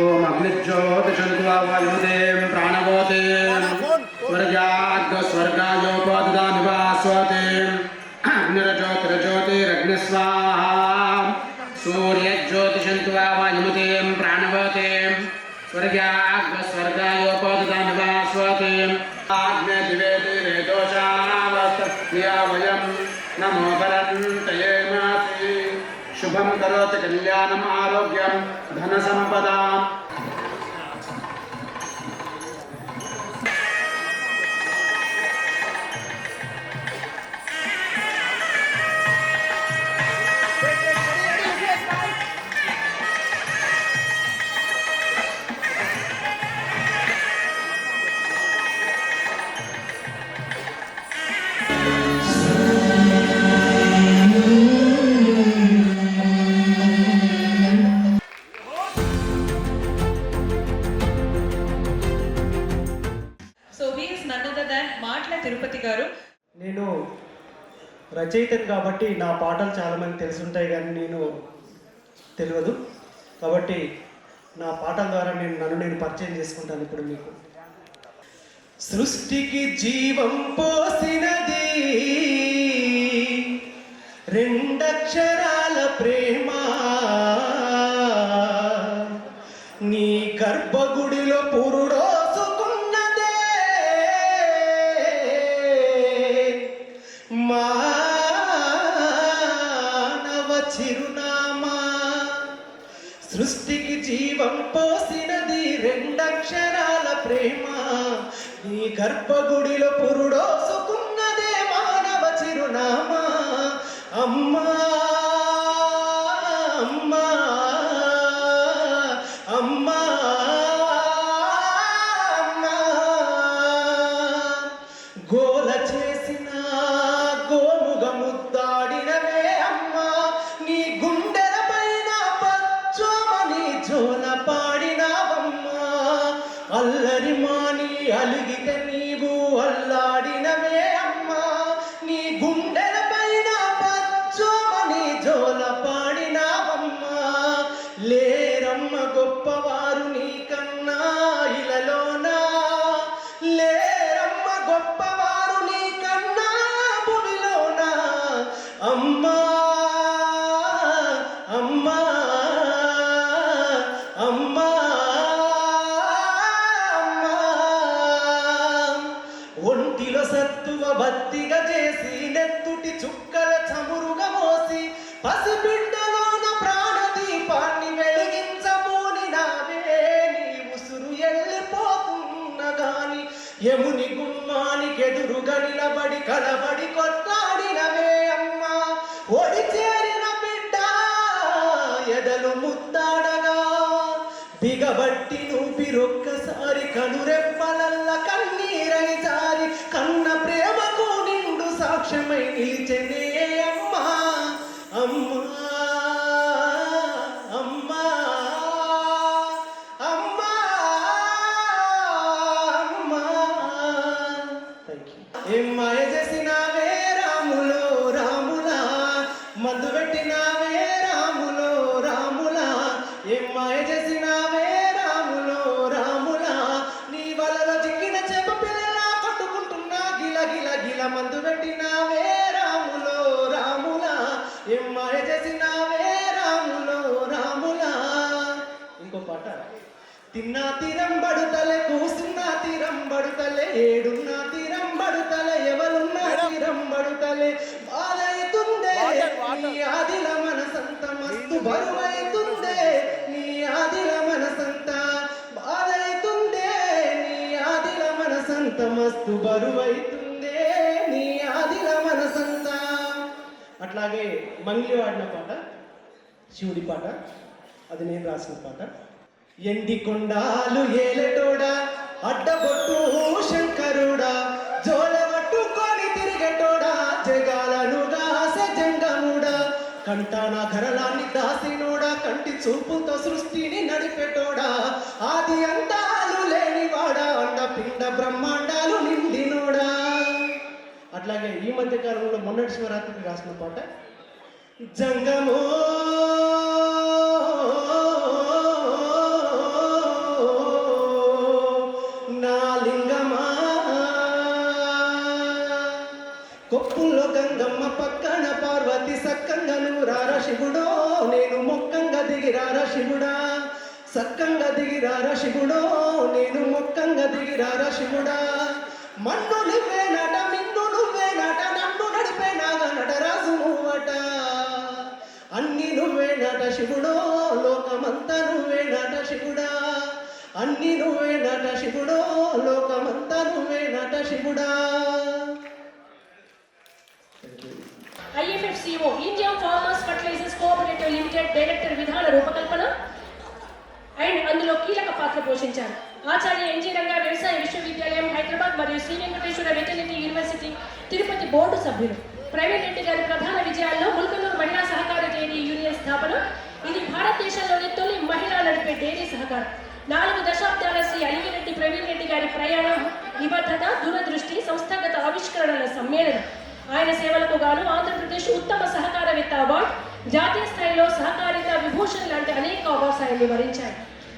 ओम अग्निज्योतिषन्त्वा वायुदेव प्राणवते स्वर्गाग्स्वर्गायोपददानिवास्वते अग्निर्ज्योतिर्ज्योतिरग्निस्वाहा सूर्यज्योतिषन्त्वा वायुदेव प्राणवते स्वर्गाग्स्वर्गायोपददानिवास्वते आग्ने दिवे दिवे दोषावस्तया वयं नमो भरन्तये मासि शुभं करोति कल्याणम् आरोग्यं धनसम्पदा తిరుపతి గారు. నేను రచయితను కాబట్టి నా పాటలు చాలామంది తెలుసుంటాయి కానీ నేను తెలియదు కాబట్టి నా పాటల ద్వారా నన్ను నేను పరిచయం చేసుకుంటాను ఇప్పుడు మీకు. సృష్టికి జీవం పోసినది రెండక్షరాల ప్రేమ, నీ గర్భగుడిలో పురుడో చిరునామా. సృష్టికి జీవం పోసినది రెండక్షరాల ప్రేమ, నీ గర్భగుడిలో పురుడోసుకున్నదే మానవ చిరునామా. అమ్మా అమ్మా అమ్మా అమ్మా, గోల చేసిన గోముగ ముద్దాడినవే అమ్మా, నీ గుండెల పైన పచ్చోమని జోల పాడినావమ్మా. అల్లరి మాని అలిగితే నీవు అల్లాడినవే అమ్మా, నీ గుండెల పైన పచ్చోమని జోల పాడినావమ్మా. లేరమ్మ గొప్పవారు నీకన్నా ఇలలోనా, లేరమ్మ గొప్పవారు నీకన్నా భూమిలోనా. అమ్మా అమ్మా అమ్మా అమ్మా, ఒంటిలో సత్తువ బత్తిగా చేసి నెత్తుటి చుక్కల చమురుగా మోసి పసిబిడ్డలోన ప్రాణదీపాన్ని వెలిగించబోని నావే. నీ ఉసురు వెళ్ళిపోతున్న గాని యముని గుమ్మానికి ఎదురుగా నిలబడి కలబడి కొట్లాడినవే అమ్మా. ఒడి చేరిన బిడ్డ ఎదలు ముద్దాడగా బిగబట్టి నూపిరొక్కసారి కనురెప్పలల్ల కన్నీరై జారి కన్న ప్రేమకు నిండు సాక్ష్యమై నిలిచెనే అమ్మా. అమ్మా అమ్మా అమ్మా అమ్మా. ఏం మాయ చేసినావే రాములో రాములా, మందు పెట్టినావే రాములో రాములా. ఏం మాయ చేసినావే రాములో రాములా, నీ వలలో చిక్కిన చేప పిల్లలా కొట్టుకుంటున్నా గిల గిల గిల. మందు పెట్టినావే రాములో రాములా, ఏం మాయ చేసినావే రాములో రాములా. ఇంకో పాట. తిన్నా తీరం బడుతలే కూసున్నా తీరం బడుతలే ఏడున్నా తీరం బడుతలే ఎవరున్నా తీరం బడుతలే. బాధైతుందే నీ ఆదిల మనసంత మస్తు బరువైతుందే, నీ ఆదిల మనసంత బాధైతుందే, నీ ఆదిల మనసంత మస్తు బరువైతుందే, నీ ఆదిల మనసంత. అట్లాగే మంగ్లీ వాడిన పాట శివుడి పాట, అది నేను రాసిన పాట. ఎండి కొండాలు ఏలటోడా అడ్డబొట్టు శంకరుడా, జోలబట్టుకొని తిరిగటోడా జగాలను దాసె జంగముడా. కంటాన ఘరలాన్ని దాసినోడా, కంటి చూపుతో సృష్టిని నడిపెటోడా, ఆది అంతాలు లేనివాడా, అండ పిండ బ్రహ్మాండాలు నిండినోడా. అట్లాగే ఈ మధ్య కాలంలో మొన్నటి శివరాత్రికి రాసిన పాట జంగమో దిగిరారా శివుడా, సక్కంగా దిగిరారా శివుడో, నేను మొక్కంగా దిగిరారా శివుడా. మన్ను నువ్వే నట, మిన్ను నువ్వే నట, నన్ను నడిపే నాగా నటరాజు నువ్వట. అన్ని నువ్వే నట శివుడో, లోకమంతా నువ్వే నట శివుడా. అన్ని నువ్వే నట శివుడో, లోకమంతా నువ్వే నట శివుడా. IFFCO India farmers fertilisers cooperative limited director విధాన రూపకల్పన అండ్ అందులో కీలక పాత్ర పోషించారు. ఆచార్య ఎన్జీ రంగా వ్యవసాయ విశ్వవిద్యాలయం హైదరాబాద్ మరియు Shri Venkateswara veterinary university Tirupati board సభ్యులు. ప్రవీణ్ రెడ్డి గారి ప్రధాన విజయాల్లో ముల్కనూరు మహిళా సహకార డైరీ యూనియన్ స్థాపన. ఇది భారతదేశంలోని తొలి మహిళా నడిపే డైరీ సహకారం. 4 దశాబ్దాల శ్రీ అలిగిరెడ్డి ప్రవీణ్ రెడ్డి గారి ప్రయాణం, నిబద్ధత, దూరదృష్టి, సంస్థాగత ఆవిష్కరణల సమ్మేళనం. ఆయన సేవలకు గాను ఆంధ్రప్రదేశ్ ఉత్తమ సహకారవేత్త అవార్డు, జాతీయ స్థాయిలో సహకారిత విభూషణ్ లాంటి అనేక అవార్డ్స్ ఆయన్ని వరించాయి.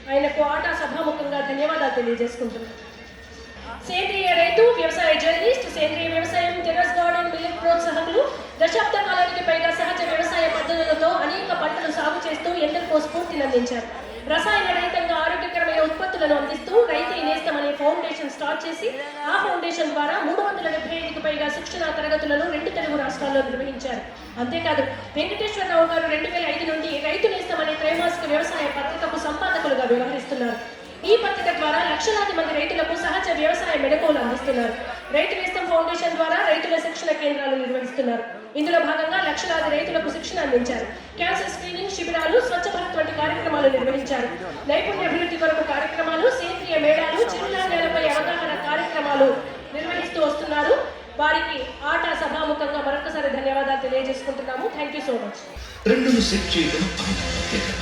ఆయనకు ఆటా సభాముఖంగా ధన్యవాదాలు తెలియజేసుకుంటున్నాను. సేంద్రియ రైతు, వ్యవసాయ జర్నలిస్ట్, సేంద్రియ వ్యవసాయం, టెర్రస్ గార్డెన్, మిల్లెట్ ప్రోత్సాహకులు, దశాబ్ద కాలానికి పైగా సహజ వ్యవసాయ పద్ధతులతో అనేక పంటలు సాగు చేస్తూ ఎందరికో స్ఫూర్తినందించారు. రసాయన రహితంగా ఆరోగ్యకరమైన ఉత్పత్తులను అందిస్తూ రైతు నేస్తం అనే ఫౌండేషన్ స్టార్ట్ చేసి ఆ ఫౌండేషన్ ద్వారా 375కి పైగా శిక్షణా తరగతులను 2 తెలుగు రాష్ట్రాల్లో నిర్వహించారు. అంతేకాదు వెంకటేశ్వరరావు గారు 2005 నుండి రైతు నేస్తం అనే త్రైమాసిక వ్యవసాయ పత్రికకు సంపాదకులుగా వ్యవహరిస్తున్నారు. ఈ పత్రిక ద్వారా లక్షలాది మంది రైతులకు సహజ వ్యవసాయ మెళకువలు అందిస్తున్నారు. రైతు నేస్తం ఫౌండేషన్ ద్వారా రైతుల శిక్షణ కేంద్రాలు నిర్వహిస్తున్నారు. ఇందులో భాగంగా లక్షలాది రైతులకు శిక్షణ అందించారు. క్యాన్సర్ స్క్రీనింగ్ శిబిరాలు, స్వచ్ఛ భారత్ వంటి కార్యక్రమాలు నిర్వహించారు. నైపుణ్యాభివృద్ధి కొరకు కార్యక్రమాలు, సేంద్రియ మేళాలు, చిరుధాన్యాలపై అవగాహన కార్యక్రమాలు నిర్వహిస్తూ వస్తున్నారు. వారికి ఆటా సభాముఖంగా మరొకసారి ధన్యవాదాలు తెలియజేసుకుంటున్నాము. Thank you so much. ట్రెండ్ను సెట్ చేయడం ఆయన ప్రత్యేకత.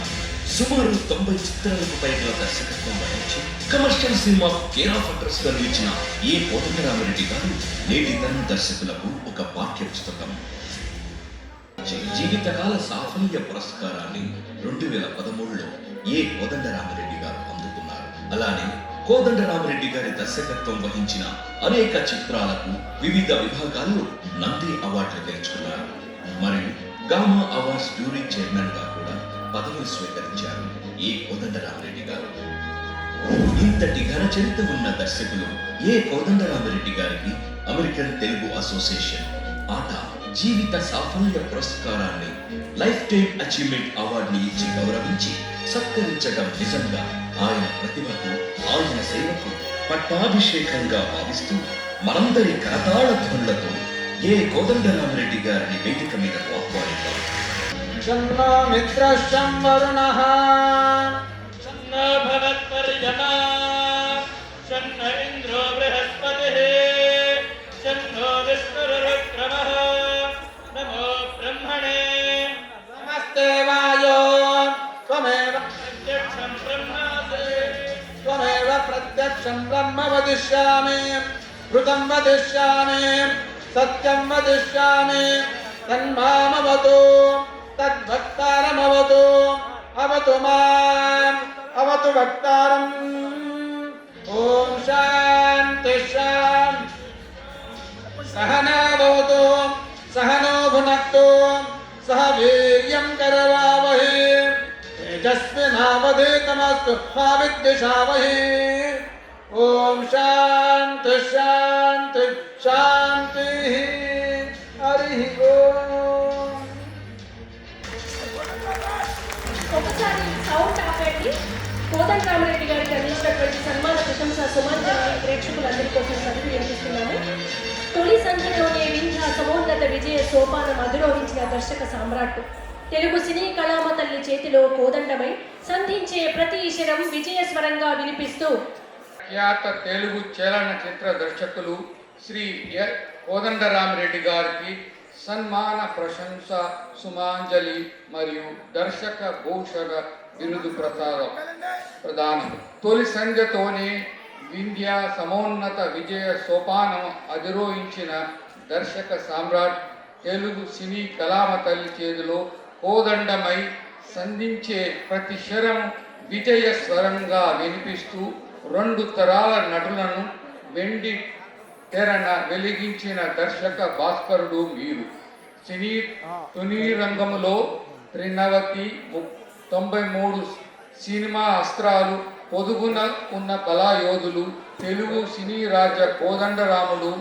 సుమారు 90 చిత్రాలకు పైగా దర్శకత్వం వహించి commercial cinema care of address గా నిలిచిన ఏ కోదండరామిరెడ్డి గారు నేటి తరం దర్శకులకు ఒక పాఠ్య పుస్తకం. జీవితకాల సాఫల్య పురస్కారాన్ని 2013లో ఏ కోదండరామిరెడ్డి గారు అందుకున్నారు. అలానే కోదండరామిరెడ్డి గారి దర్శకత్వం వహించిన అనేక చిత్రాలకు వివిధ విభాగాల్లో నంది అవార్డులు గెలుచుకున్నారు. మరియు గామా అవార్డ్స్ జ్యూరీ చైర్మన్ గా కూడా పదవిని స్వీకరించారు ఏ కోదండరామిరెడ్డి గారు. ఇంతటి ఘన చరిత్ర ఉన్న దర్శకులు ఏ కోదండరామిరెడ్డి గారికి అమెరికన్ తెలుగు అసోసియేషన్ ఆటా జీవిత సాఫల్య పురస్కారాన్ని, లైఫ్ టైమ్ అచీవ్మెంట్ అవార్డుని ఇచ్చి గౌరవించి సత్కరించడం నిజంగా ఆయన ప్రతిభకు, ఆయన సేవకు పట్టాభిషేకంగా భావిస్తూ మనందరి కరతాళ ధ్వనులతో ఏ కోదండరామిరెడ్డి గారిని వేదిక మీద ఆహ్వానిద్దాం. शन्नो मित्रश्चं वरुणः शन्नो भवत्पर्यमा शन्नो इन्द्रो बृहस्पतिः शन्नो विष्णुरुक्रमः नमो ब्रह्मणे नमस्ते वायो त्वमेव प्रत्यक्षं ब्रह्मासि त्वमेव प्रत्यक्षं ब्रह्म वदिष्यामि ऋतं वदिष्यामि सत्यं वदिष्यामि तन्मामवतु तद्भक्तारमवतु अवतु माम् अवतु भक्तारम्। ॐ शान्ति शान्ति सहना भवतु सहनो भुनक्तु सह वीर्यं करवावहै तेजस्विनावधीतमस्तु मा विद्विषावहै। ॐ शान्ति शान्ति शान्तिः। हरिः ओम्। ఒకసారి సౌండ్ ఆపండి. కోదండరామిరెడ్డి గారికి అందించినటువంటి సన్మాన ప్రశంస సుమాంజలి ప్రేక్షకులందరి కోసం చదివి వినిపిస్తున్నాము. తొలి సంఖ్యలోనే వింధ్య సమోన్నత విజయ సోపానం అధిరోహించిన దర్శక సామ్రాట్, తెలుగు సినీ కళామ తల్లి చేతిలో కోదండమై సంధించే ప్రతి శరం విజయ స్వరంగా వినిపిస్తూ ఖ్యాత తెలుగు చలనచిత్ర దర్శకులు శ్రీ కోదండరామిరెడ్డి గారికి సన్మాన ప్రశంస సుమాంజలి మరియు దర్శక భూషణ బిరుదు ప్రదానం. తొలి సంధ్యతోనే వింధ్య సమోన్నత విజయ సోపానం అధిరోహించిన దర్శక సామ్రాట్, తెలుగు సినీ కళామ తల్లి చేతిలో కోదండమై సంధించే ప్రతి శరం విజయ స్వరంగా వినిపిస్తూ 2 తరాల నటులను వెండి తెరన వెలిగించిన దర్శక భాస్కరుడు మీరు. సినీ తుని రంగంలో త్రినవతి 93 సినిమా అస్త్రాలు పొదుగున ఉన్న కళాయోధులు, తెలుగు సినీ రాజ కోదండరాముడు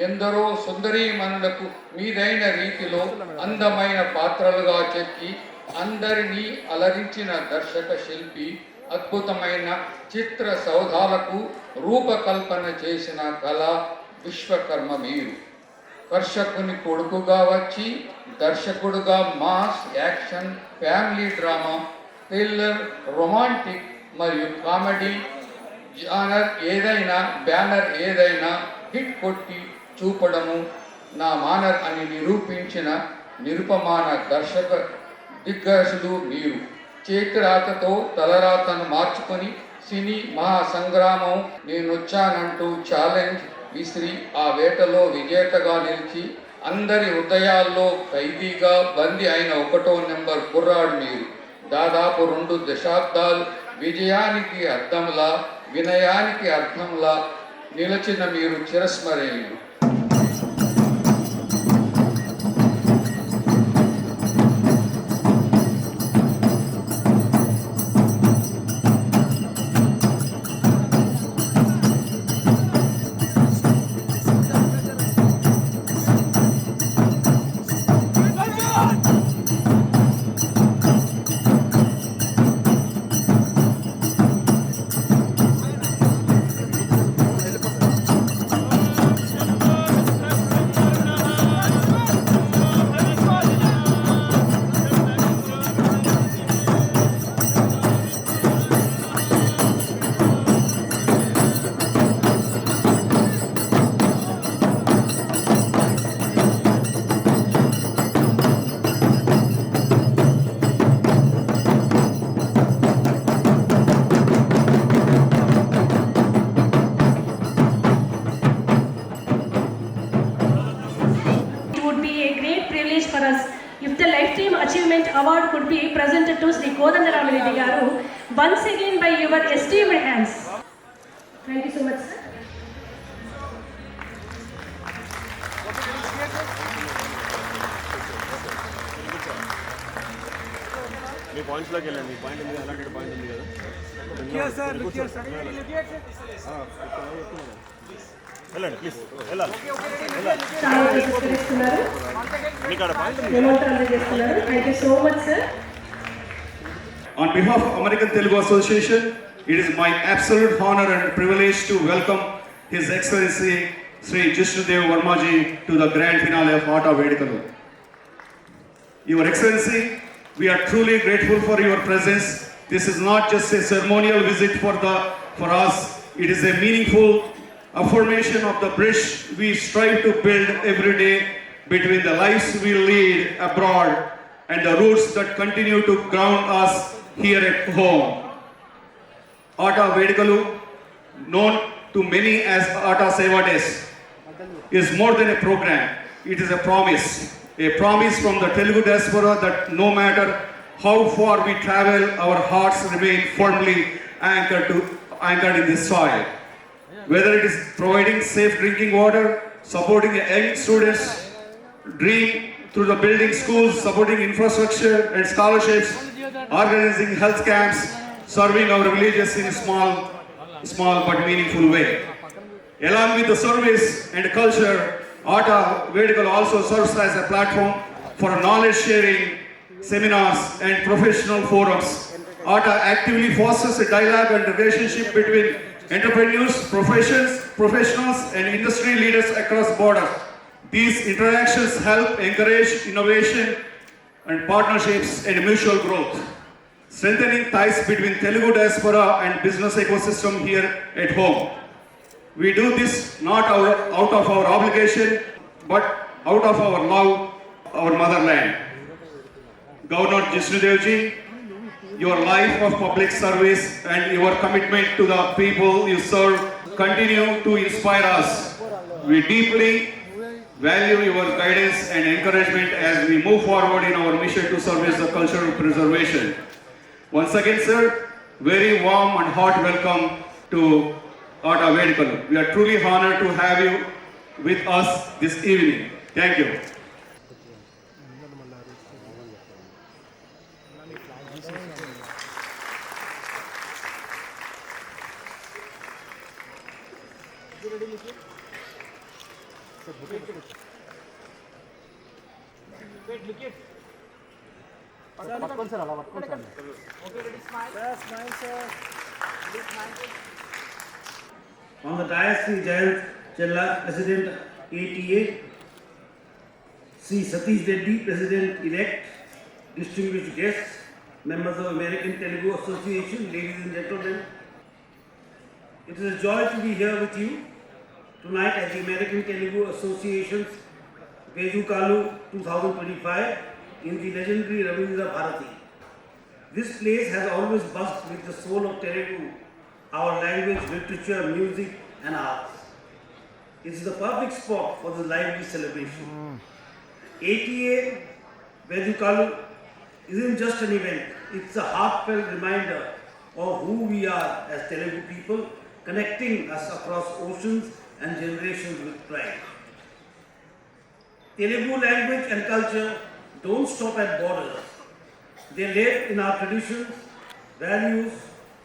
ఎందరో సుందరీమణులకు మీదైన రీతిలో అందమైన పాత్రలుగా చెక్కి అందరినీ అలరించిన దర్శక శిల్పి, అద్భుతమైన చిత్ర సౌధాలకు రూపకల్పన చేసిన కళా విశ్వకర్మ మీరు. కర్షకుని కొడుకుగా వచ్చి దర్శకుడుగా mass, action, family drama, thriller, romantic మరియు కామెడీ బ్యానర్ ఏదైనా హిట్ కొట్టి చూపడము నా మానర్ అని నిరూపించిన నిరుపమాన దర్శక దిగ్గజుడు మీరు. చేతిరాతతో తలరాతను మార్చుకొని సినీ మహాసంగ్రామం నేనొచ్చానంటూ ఛాలెంజ్ విసిరి ఆ వేటలో విజేతగా నిలిచి అందరి హృదయాల్లో ఖైదీగా బందీ అయిన 1వ నెంబర్ కుర్రాడు మీరు. దాదాపు 2 దశాబ్దాలు విజయానికి అర్థంలా, వినయానికి అర్థంలా నిలిచిన మీరు చిరస్మరణీయులు. For us, if the Lifetime Achievement Award could be presented to Sri Kodandaram Reddy Garu, once again by your esteemed hands. Thank you so much, sir. మీ పాయింట్స్లోకి వెళ్ళండి. మీ పాయింట్ ఉంది, అలాంటి పాయింట్ ఉంది కదా. వెళ్ళండి ప్లీజ్, వెళ్ళాలి. Thank you so much, sir. On behalf of American Telugu Association, it is my absolute honor and privilege to welcome His Excellency Sri Jishnudev Varmaji to the grand finale of Aata Vedikalu. Your Excellency, we are truly grateful for your presence. This is not just a ceremonial visit for us, it is a meaningful affirmation of the bridge we strive to build every day between the lives we lead abroad and the roots that continue to ground us here at home. Aata Vedikalu, known to many as Aata Seva Days, is more than a program. It is a promise from the Telugu diaspora that no matter how far we travel, our hearts remain firmly anchored in this soil. Whether it is providing safe drinking water, supporting young students' dream through the building schools, supporting infrastructure and scholarships, organizing health camps, serving our villages in a small but meaningful way. Along with the service and culture, Aata Vedikalu also serves as a platform for knowledge sharing, seminars and professional forums. Aata actively fosters a dialogue and relationship between entrepreneurs, professionals and industry leaders across borders. These interactions help encourage innovation and partnerships and mutual growth, strengthening ties between Telugu diaspora and business ecosystem here at home. We do this not out of our obligation, but out of our love, our motherland. Governor Jishnudevji, your life of public service and your commitment to the people you serve continue to inspire us. We deeply value your guidance and encouragement as we move forward in our mission to service the cultural preservation. Once again, sir, very warm and hot welcome to Aata Vedikalu. We are truly honored to have you with us this evening. Thank you. On the dais, Sri Jayant Chella, President ATA, Sri Satish Reddy, President-elect, distinguished guests, members of American Telugu Association, ladies and gentlemen. It is a joy to be here with you tonight at the American Telugu Association's Vejukalu 2025 in the legendary Ravindra Bharati. This place has always buzzed with the soul of Telugu, our language, literature, music and arts. It is the perfect spot for the lively celebration. ATA Vejukalu isn't just an event, it's a heartfelt reminder of who we are as Telugu people, connecting us across oceans and generations with pride. Telugu language and culture don't stop at borders. They live in our traditions, values,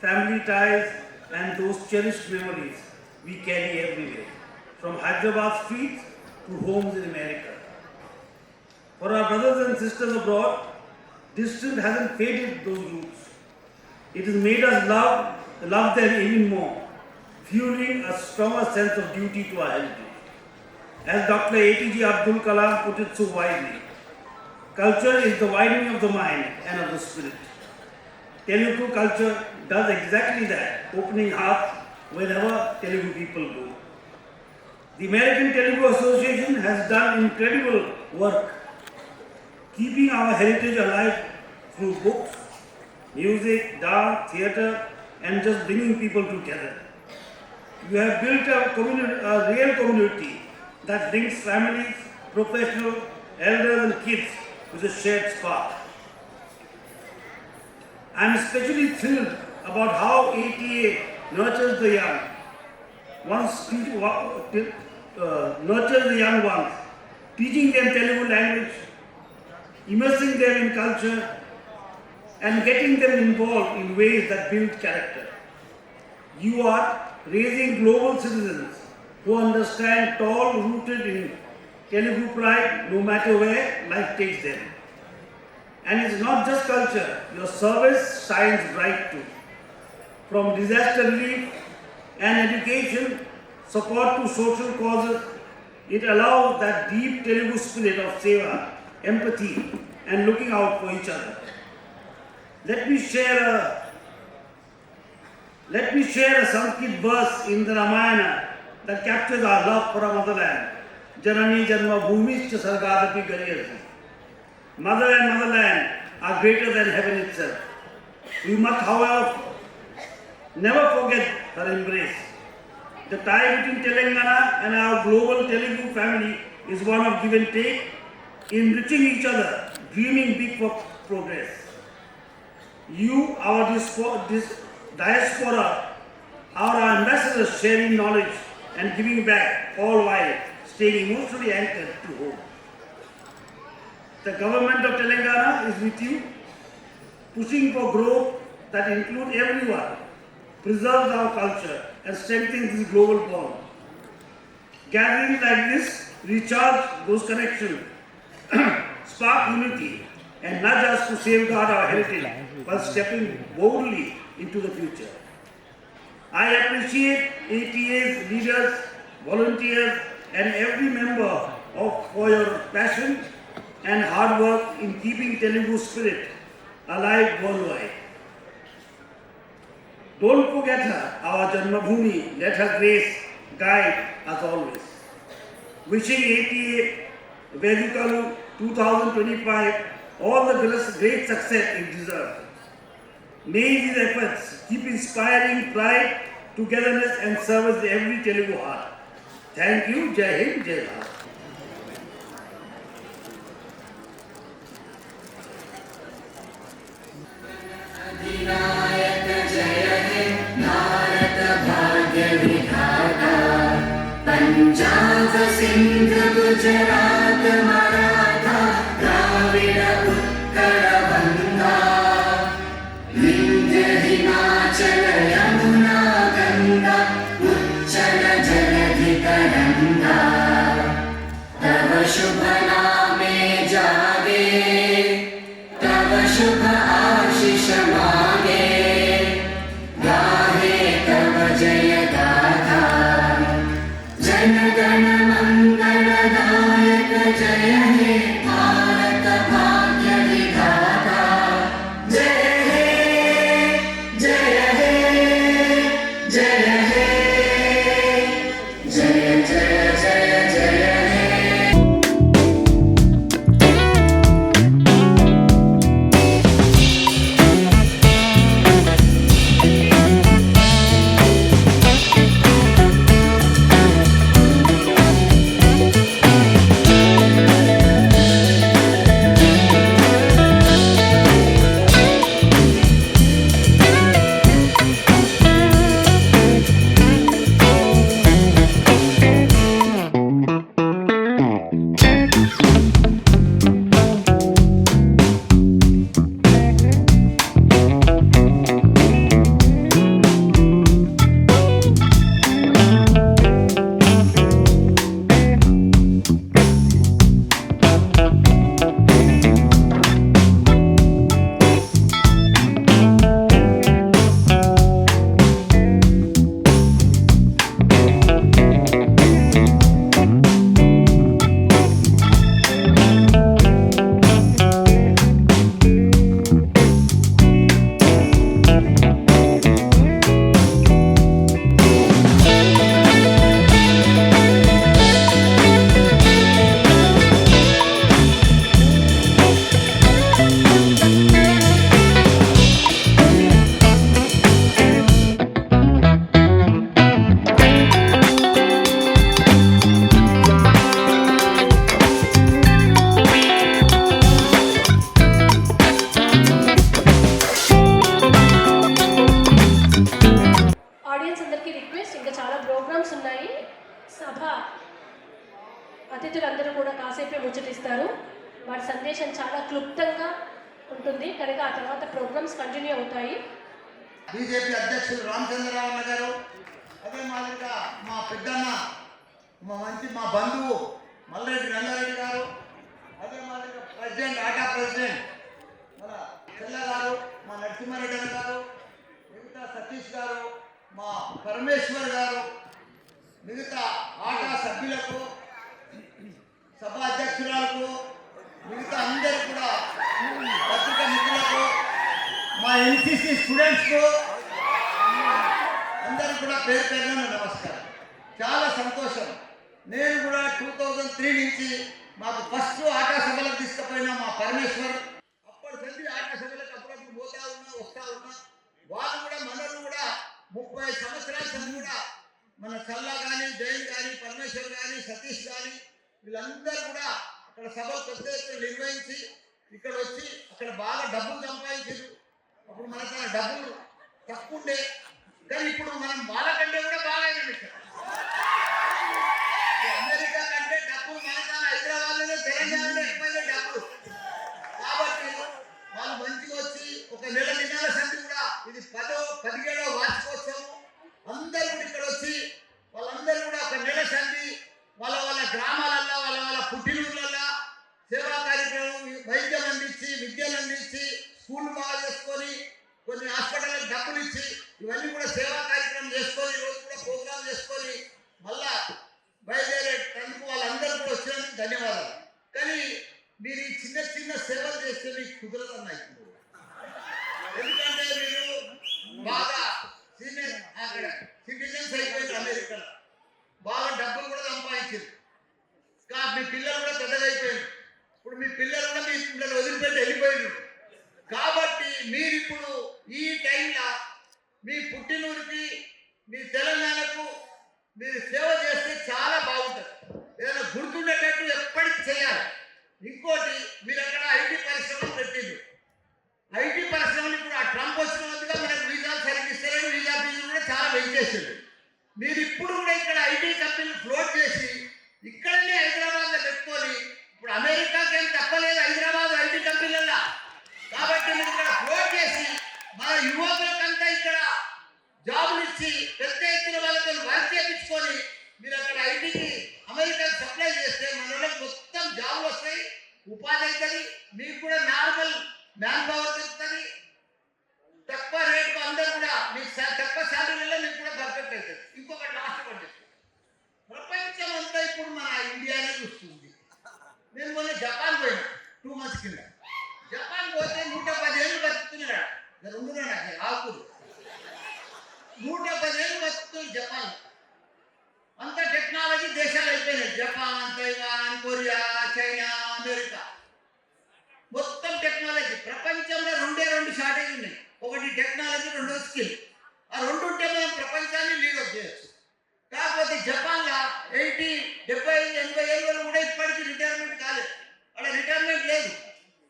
family ties, and those cherished memories we carry everywhere, from Hyderabad streets to homes in America. For our brothers and sisters abroad, distance hasn't faded those roots. It has made us love them even more, fueling a stronger sense of duty to our heritage. As Dr. APJ Abdul Kalam put it so widely, culture is the widening of the mind and of the spirit. Telugu culture does exactly that, opening hearts wherever Telugu people go. The American Telugu Association has done incredible work keeping our heritage alive through books, music, dance, theatre, and just bringing people together. You have built a real community that links families, professionals, elders and kids with a shared spark. I am especially thrilled about how ATA nurtures the young. Nurtures the young ones, teaching them Telugu language, immersing them in culture, and getting them involved in ways that build character. You are raising global citizens who understand tall-rooted in Telugu pride no matter where life takes them. And it's not just culture, your service shines bright too. From disaster relief and education, support to social causes, it allows that deep Telugu spirit of seva, empathy, and looking out for each other. Let me share a Sanskrit verse in the Ramayana that captures our love for our motherland. Janani Janma Bhumischa Sargadapi Gariyasi. Mother and motherland are greater than heaven itself. We must, however, never forget her embrace. The tie between Telangana and our global Telugu family is one of give and take, enriching each other, dreaming big for progress. You, our diaspora, are our ambassadors, sharing knowledge and giving back, all while staying emotionally anchored to home. The government of Telangana is with you, pushing for growth that includes everyone, preserves our culture and strengthens this global bond. Gatherings like this recharge those connections, spark unity, and nudge us to safeguard our heritage while stepping boldly into the future. I appreciate ATA's leaders, volunteers, and every member for your passion and hard work in keeping Telugu spirit alive worldwide. Don't forget her, our Janmabhoomi. Let her grace guide us always. Wishing ATA Vejukalu 2025 all the great success it deserves. May these efforts keep inspiring pride, togetherness and service to every Telugu heart. Thank you. Jai Hind, Jai Bharat. Punjab Sindh Gujarat Maratha Dravid Utkal बंगा विंध्य हिमाचल यमुना गंगा उच्चल जलधि जनगण मंगलदायक जय हे भारत भाग्य विधाता जय हे जय हे जय हे जय जय जय जय हे ఆడియన్స్ అందరికీ రిక్వెస్ట్, ఇంకా చాలా ప్రోగ్రామ్స్ ఉన్నాయి. సభ అతిథులందరూ కూడా కాసేపే ముచ్చటిస్తారు. వారి సందేశం చాలా క్లుప్తంగా ఉంటుంది కనుక ఆ తర్వాత ప్రోగ్రామ్స్ కంటిన్యూ అవుతాయి. బీజేపీ అధ్యక్షులు రామచంద్రరావు అన్న గారు, అదే మాదిరిగా మా పెద్దన్న మా బంధువు మల్రెడ్డి రంగారెడ్డి గారు, అదే మాదిరిగా ప్రెసిడెంట్ ఆటా ప్రెసిడెంట్ మన చెల్ల గారు, మా నరసింహారెడ్డి అన్న గారు, మిగతా సతీష్ గారు, మా పరమేశ్వర్ గారు, మిగతా ఆటా సభ్యులకు, సభ అధ్యక్షురాలకు, మిగతా అందరూ కూడా పత్రికా మిత్రులకు, మా ఎన్సీసీ స్టూడెంట్స్కు అందరూ కూడా పేరు పేరున నమస్కారం. చాలా సంతోషం. నేను కూడా 2003 నుంచి మాకు ఫస్ట్ ఆటా సభలకు తీసుకుపోయిన మా పరమేశ్వర్, అప్పటి నుండి ఆటా సభలకు అప్పుడప్పుడు పోతా ఉన్నా వస్తా ఉన్నా. వాళ్ళు కూడా మనల్ని కూడా 30 సంవత్సరాల నుంచి కూడా మన చల్లా కానీ, జైన్ కానీ, పరమేశ్వర్ కానీ, సతీష్ కానీ వీళ్ళందరూ కూడా అక్కడ సభలు పెద్ద ఎత్తున నిర్వహించి ఇక్కడ వచ్చి అక్కడ బాగా డబ్బులు సంపాదించారు. అప్పుడు మనకు ఆ డబ్బులు తక్కువ ఉండే, కానీ ఇప్పుడు మనం వాళ్ళకంటే కూడా బాగా అయినాం. ఇక్కడ అమెరికా కంటే డబ్బులు మనకు హైదరాబాద్లో, తెలంగాణలో ఎక్కువైన డబ్బులు. కాబట్టి వాళ్ళు మంచిగా వచ్చి ఒక నెల దినాల సంధి కూడా ఇది 17వ వార్షికోత్సవం. అందరూ కూడా ఇక్కడ వచ్చి వాళ్ళందరూ కూడా ఒక నెల సంధి వాళ్ళ వాళ్ళ గ్రామాలల్లో, వాళ్ళ వాళ్ళ పుట్టినూర్లల్లో సేవా కార్యక్రమం, వైద్యం అందించి, విద్యను అందించి, స్కూల్ బాగా చేసుకొని, కొన్ని హాస్పిటల్కి డబ్బులు ఇచ్చి, ఇవన్నీ కూడా సేవా కార్యక్రమం చేసుకొని, రోజు కూడా ప్రోగ్రాం చేసుకొని మళ్ళా బయలుదేరేటందుకు వాళ్ళందరూ కూడా వచ్చినందుకు ధన్యవాదాలు. కానీ మీరు ఈ చిన్న చిన్న సేవలు చేస్తే మీకు కుదరదు అన్నాయి. ఎందుకంటే మీరు బాగా సీనియర్ అక్కడ సిటిజన్స్ అయిపోయారు అమెరికాలో, బాగా డబ్బులు కూడా సంపాదించారు. మీ పిల్లలు కూడా పెద్దగా అయిపోయారు. ఇప్పుడు మీ పిల్లలు కూడా మీ పిల్లలు వదిలిపెట్టి వెళ్ళిపోయారు. కాబట్టి మీరు ఇప్పుడు ఈ టైంలో మీ పుట్టినూరికి, మీ తెలంగాణకు మీరు సేవ చేస్తే చాలా బాగుంటుంది. ఏదైనా గుర్తుండేటట్టు ఎప్పటికీ చేయాలి. ఇంకోటి, మీరు అక్కడ ఐటీ పరిశ్రమలు పెట్టింది. ఐటీ పరిశ్రమలు ఇప్పుడు ఆ ట్రంప్ వచ్చినందుగా మనకు వీసాలు సరిగ్గా ఇస్తారు, వీసా ఫీజులు కూడా చాలా పెంచేసింది. మీరు ఇప్పుడు కూడా ఇక్కడ ఐటీ కంపెనీలు ఫ్లోట్ చేసి ఇక్కడనే హైదరాబాద్లో పెట్టుకొని, ఇప్పుడు అమెరికాకి ఏం తప్పలేదు హైదరాబాద్ ఐటీ కంపెనీలలో. కాబట్టి మీరు ఇక్కడ ఫ్లోట్ చేసి మన యువకులకంతా ఇక్కడ జాబులు ఇచ్చి పెద్ద ఎత్తున వాళ్ళతో వర్క్ చేయించుకొని మీరు అక్కడ ఐటీకి అమెరికాకి సప్లై చేస్తే మన వాళ్ళకి మొత్తం జాబులు వస్తాయి, ఉపాధి అవుతుంది. మీకు కూడా నార్మల్ మ్యాన్ పవర్ దొరుకుతుంది. తక్కువ రేటుకు అందరూ కూడా మీకు తక్కువ శాలరీలలో మీకు కూడా పర్ఫెక్ట్ అవుతుంది. ఇంకొకటి లాస్ట్ ఒకటి ప్రపంచ 110 ఏళ్ళు బతుకుతుంది జపాన్. అంత టెక్నాలజీ దేశాలు అయిపోయినాయి. Japan, Taiwan, Korea, China, America మొత్తం టెక్నాలజీ. ప్రపంచంలో రెండు షార్టేజ్ ఉన్నాయి. ఒకటి టెక్నాలజీ, రెండో స్కిల్. ఆ రెండు ఉంటే మనం ప్రపంచాన్ని లీడప్ చేయొచ్చు. కాకపోతే జపాన్లో 80, 70, 80 ఏళ్ళ వాళ్ళు కూడా ఇప్పటికీ రిటైర్మెంట్ కాలేదు. అక్కడ రిటైర్మెంట్ లేదు.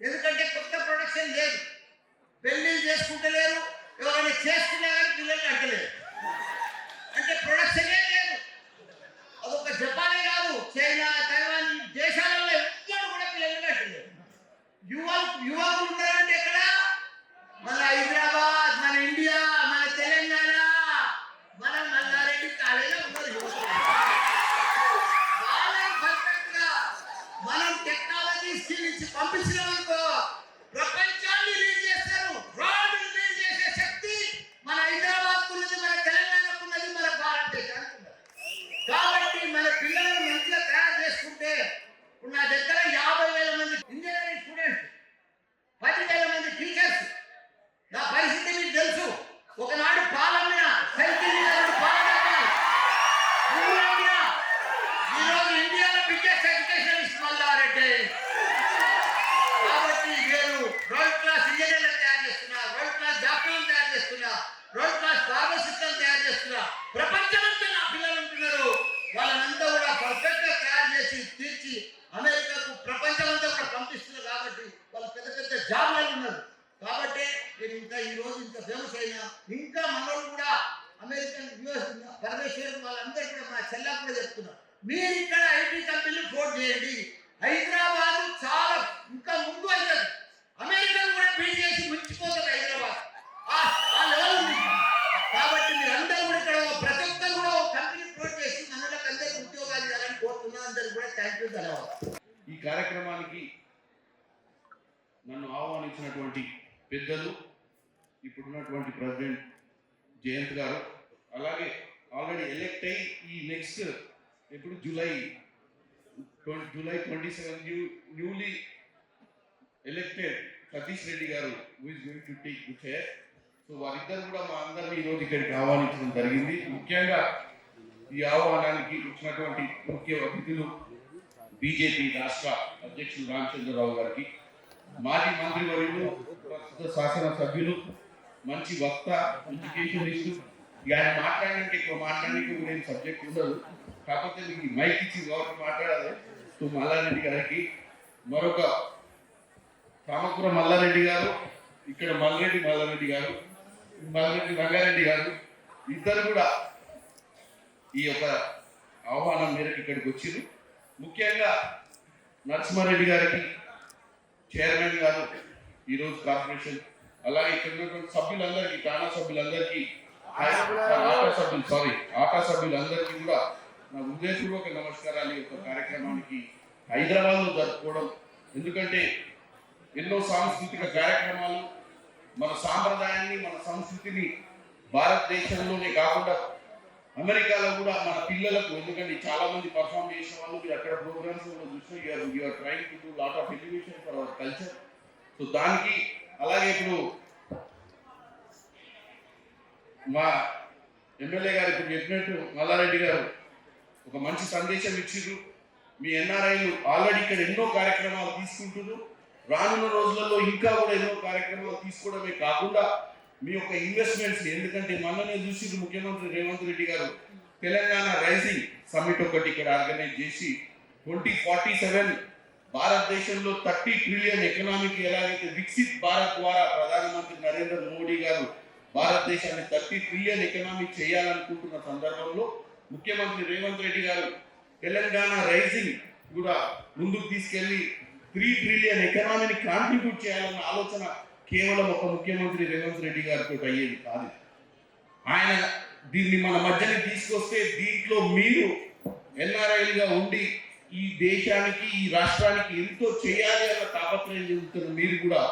ఎందుకంటే కొత్త ప్రొడక్షన్ లేదు. పెళ్ళిళ్ళు చేసుకుంటలేరు. ఎవరైనా చేసుకున్నా కానీ పిల్లలు అంటలేరు. అంటే ప్రొడక్షనే లేదు. అదొక జపానే కాదు, చైనా, తైవాన్ దేశాలలో ఎక్కడ కూడా పిల్లలు అంటలేరు. యువకులు ఉన్నారంటే ఎక్కడ? మన హైదరాబాద్, మన ఇండియా, మన తెలంగాణ, మన మల్లారెడ్డి కాలేజీలో ఉన్నారు యువకులు. వాళ్ళని పర్ఫెక్ట్ గా మనం టెక్నాలజీ స్కిల్ ఇచ్చి పంపించినాం అనుకో, ప్రపంచాన్ని లీడ్ చేస్తారు. వరల్డ్ లీడ్ చేసే శక్తి మన హైదరాబాద్ ఉన్నది, మన తెలంగాణకు ఉన్నది, మన భారతదేశానికి ఉన్నది. కాబట్టి మన పిల్లలను మంచిగా తయారు చేసుకుంటే, ఇప్పుడు నా దగ్గర 50,000 మంది ఇంజనీరింగ్ స్టూడెంట్స్, 10,000 మంది టీచర్స్. నా పరిస్థితి మీకు తెలుసు. ఒకనాడు పాలమ్మిన సైకిల్ మీద పాలమ్మిన, ఈరోజు ఇండియాలో బిగ్గెస్ట్ ఎడ్యుకేషనిస్ట్ మల్లారెడ్డి. కాబట్టి నేను వరల్డ్ క్లాస్ ఇంజనీర్లను తయారు చేస్తున్నా, వరల్డ్ క్లాస్ డాక్టర్లను తయారు చేస్తున్నా, వరల్డ్ క్లాస్ ఫార్మసిస్ట్లను తయారు చేస్తున్నా. ప్రపంచమంతా నా పిల్లలు ఉంటున్నారు. వాళ్ళనంతా కూడా పర్ఫెక్ట్ గా తయారు చేసి తీర్చి అమెరికాకు, ప్రపంచమంతా కూడా పంపిస్తున్నారు. కాబట్టి వాళ్ళు పెద్ద పెద్ద జాబ్లలో ఉన్నారు. కాబట్టి నేను ఇంకా ఈ రోజు ఇంత ఫేమస్ అయినా, ఇంకా మనోళ్ళు కూడా అమెరికన్, యుఎస్, పరమేశ్వరం వాళ్ళందరూ కూడా, మా చెల్లా కూడా చెప్తున్నారు, మీరు ఇక్కడ ఐటీ కంపెనీలు ఫోర్ట్ చేయండి. హైదరాబాద్ చాలా ఇంకా ముందు అవుతుంది. అమెరికా కూడా బీట్ చేసి ముంచిపోతుంది హైదరాబాద్. ఆ లెవెల్ ఉంది. కాబట్టి మీరు అందరూ కూడా ఇక్కడ ప్రతి ఒక్కరు కూడా ఒక కంపెనీ ఫోర్ట్ చేసి మనలకు అందరికీ ఉద్యోగాలు ఇవ్వాలని కోరుతున్నా. అందరికి కూడా థ్యాంక్ యూ, ధన్యవాదాలు. ఈ కార్యక్రమానికి నన్ను ఆహ్వానించినటువంటి పెద్దలు, ఇప్పుడున్నటువంటి ప్రెసిడెంట్ జయంత్ గారు, అలాగే ఆల్రెడీ ఎలెక్ట్ అయ్యి ఈ నెక్స్ట్ ఇప్పుడు July 27 newly elected Satish Reddy garu, who is going to take the chair. So వారిద్దరు కూడా మా అందరినీ ఈరోజు ఇక్కడికి ఆహ్వానించడం జరిగింది. ముఖ్యంగా ఈ ఆహ్వానానికి వచ్చినటువంటి ముఖ్య అతిథులు బీజేపీ రాష్ట్ర అధ్యక్షులు రామచంద్రరావు గారికి, మాజీ మంత్రివర్యులు, ప్రస్తుత శాసనసభ్యులు, మంచి వక్త, ఎడ్యుకేషనిస్టు. ఆయన మాట్లాడడానికి ఎక్కువ మాట్లాడడానికి కూడా ఏం సబ్జెక్ట్ ఉండదు. కాకపోతే మీకు మైక్ ఇచ్చి గవర్నమెంట్ మాట్లాడాలి. సో మల్లారెడ్డి గారికి, మరొక కామకుర మల్లారెడ్డి గారు, ఇక్కడ మల్లారెడ్డి గారు, మల్లారెడ్డి రంగారెడ్డి గారు, ఇద్దరు కూడా ఈ యొక్క ఆహ్వానం మేరకు ఇక్కడికి వచ్చారు. ముఖ్యంగా నరసింహారెడ్డి గారికి, చైర్మన్ గారు ఈరోజు కార్పొరేషన్, అలాగే ఇక్కడ ఉన్నటువంటి సభ్యులందరికీ, టానా సభ్యులందరికీ, ఆటా సభ్యులందరికీ కూడా నా హృదయపూర్వక నమస్కారాలు. ఈ యొక్క కార్యక్రమానికి హైదరాబాద్లో జరుపుకోవడం, ఎందుకంటే ఎన్నో సాంస్కృతిక కార్యక్రమాలు, మన సాంప్రదాయాన్ని, మన సంస్కృతిని భారతదేశంలోనే కాకుండా అమెరికాలో కూడా మన పిల్లలకు, ఎందుకంటే చాలా మంది పర్ఫామ్ చేసే వాళ్ళు మీరు అక్కడ ప్రోగ్రామ్స్ చూసిన, you are trying to do lot of elevation for our culture. So దానికి, అలాగే ఇప్పుడు మా ఎమ్మెల్యే గారు ఇప్పుడు చెప్పినట్టు మల్లారెడ్డి గారు ఒక మంచి సందేశం ఇచ్చిర్రు. మీ ఎన్ఆర్ఐలు ఆల్రెడీ ఇక్కడ ఎన్నో కార్యక్రమాలు తీసుకుంటున్నారు. రానున్న రోజులలో ఇంకా కూడా ఎన్నో కార్యక్రమాలు తీసుకోవడమే కాకుండా మీ యొక్క ఇన్వెస్ట్మెంట్స్, ఎందుకంటే మొన్ననే చూసి ముఖ్యమంత్రి రేవంత్ రెడ్డి గారు తెలంగాణ రైజింగ్ సమ్మిట్ ఒకటి ఇక్కడ ఆర్గనైజ్ చేసి 2047 భారతదేశంలో 30 ట్రిలియన్ ఎకనామిక్, ఎలాగైతే వికసిత్ భారత్ ద్వారా ప్రధానమంత్రి నరేంద్ర మోడీ గారు భారతదేశాన్ని 30 ట్రిలియన్ ఎకనామిక్ చేయాలనుకుంటున్న సందర్భంలో ముఖ్యమంత్రి రేవంత్ రెడ్డి గారు తెలంగాణ రైజింగ్ కూడా ముందుకు తీసుకెళ్లి 3 ట్రిలియన్ ఎకనామీని కాంట్రిబ్యూట్ చేయాలన్న ఆలోచన కేవలం ఒక ముఖ్యమంత్రి రేవంత్ రెడ్డి గారితో అయ్యేది కాదు. ఆయన దీన్ని మన మధ్యని తీసుకొస్తే దీంట్లో మీరు ఎన్ఆర్ఐలుగా ఉండి ఈ దేశానికి, ఈ రాష్ట్రానికి ఎంతో చేయాలి అన్న తాపత్రయం చెందుతున్న మీరు కూడా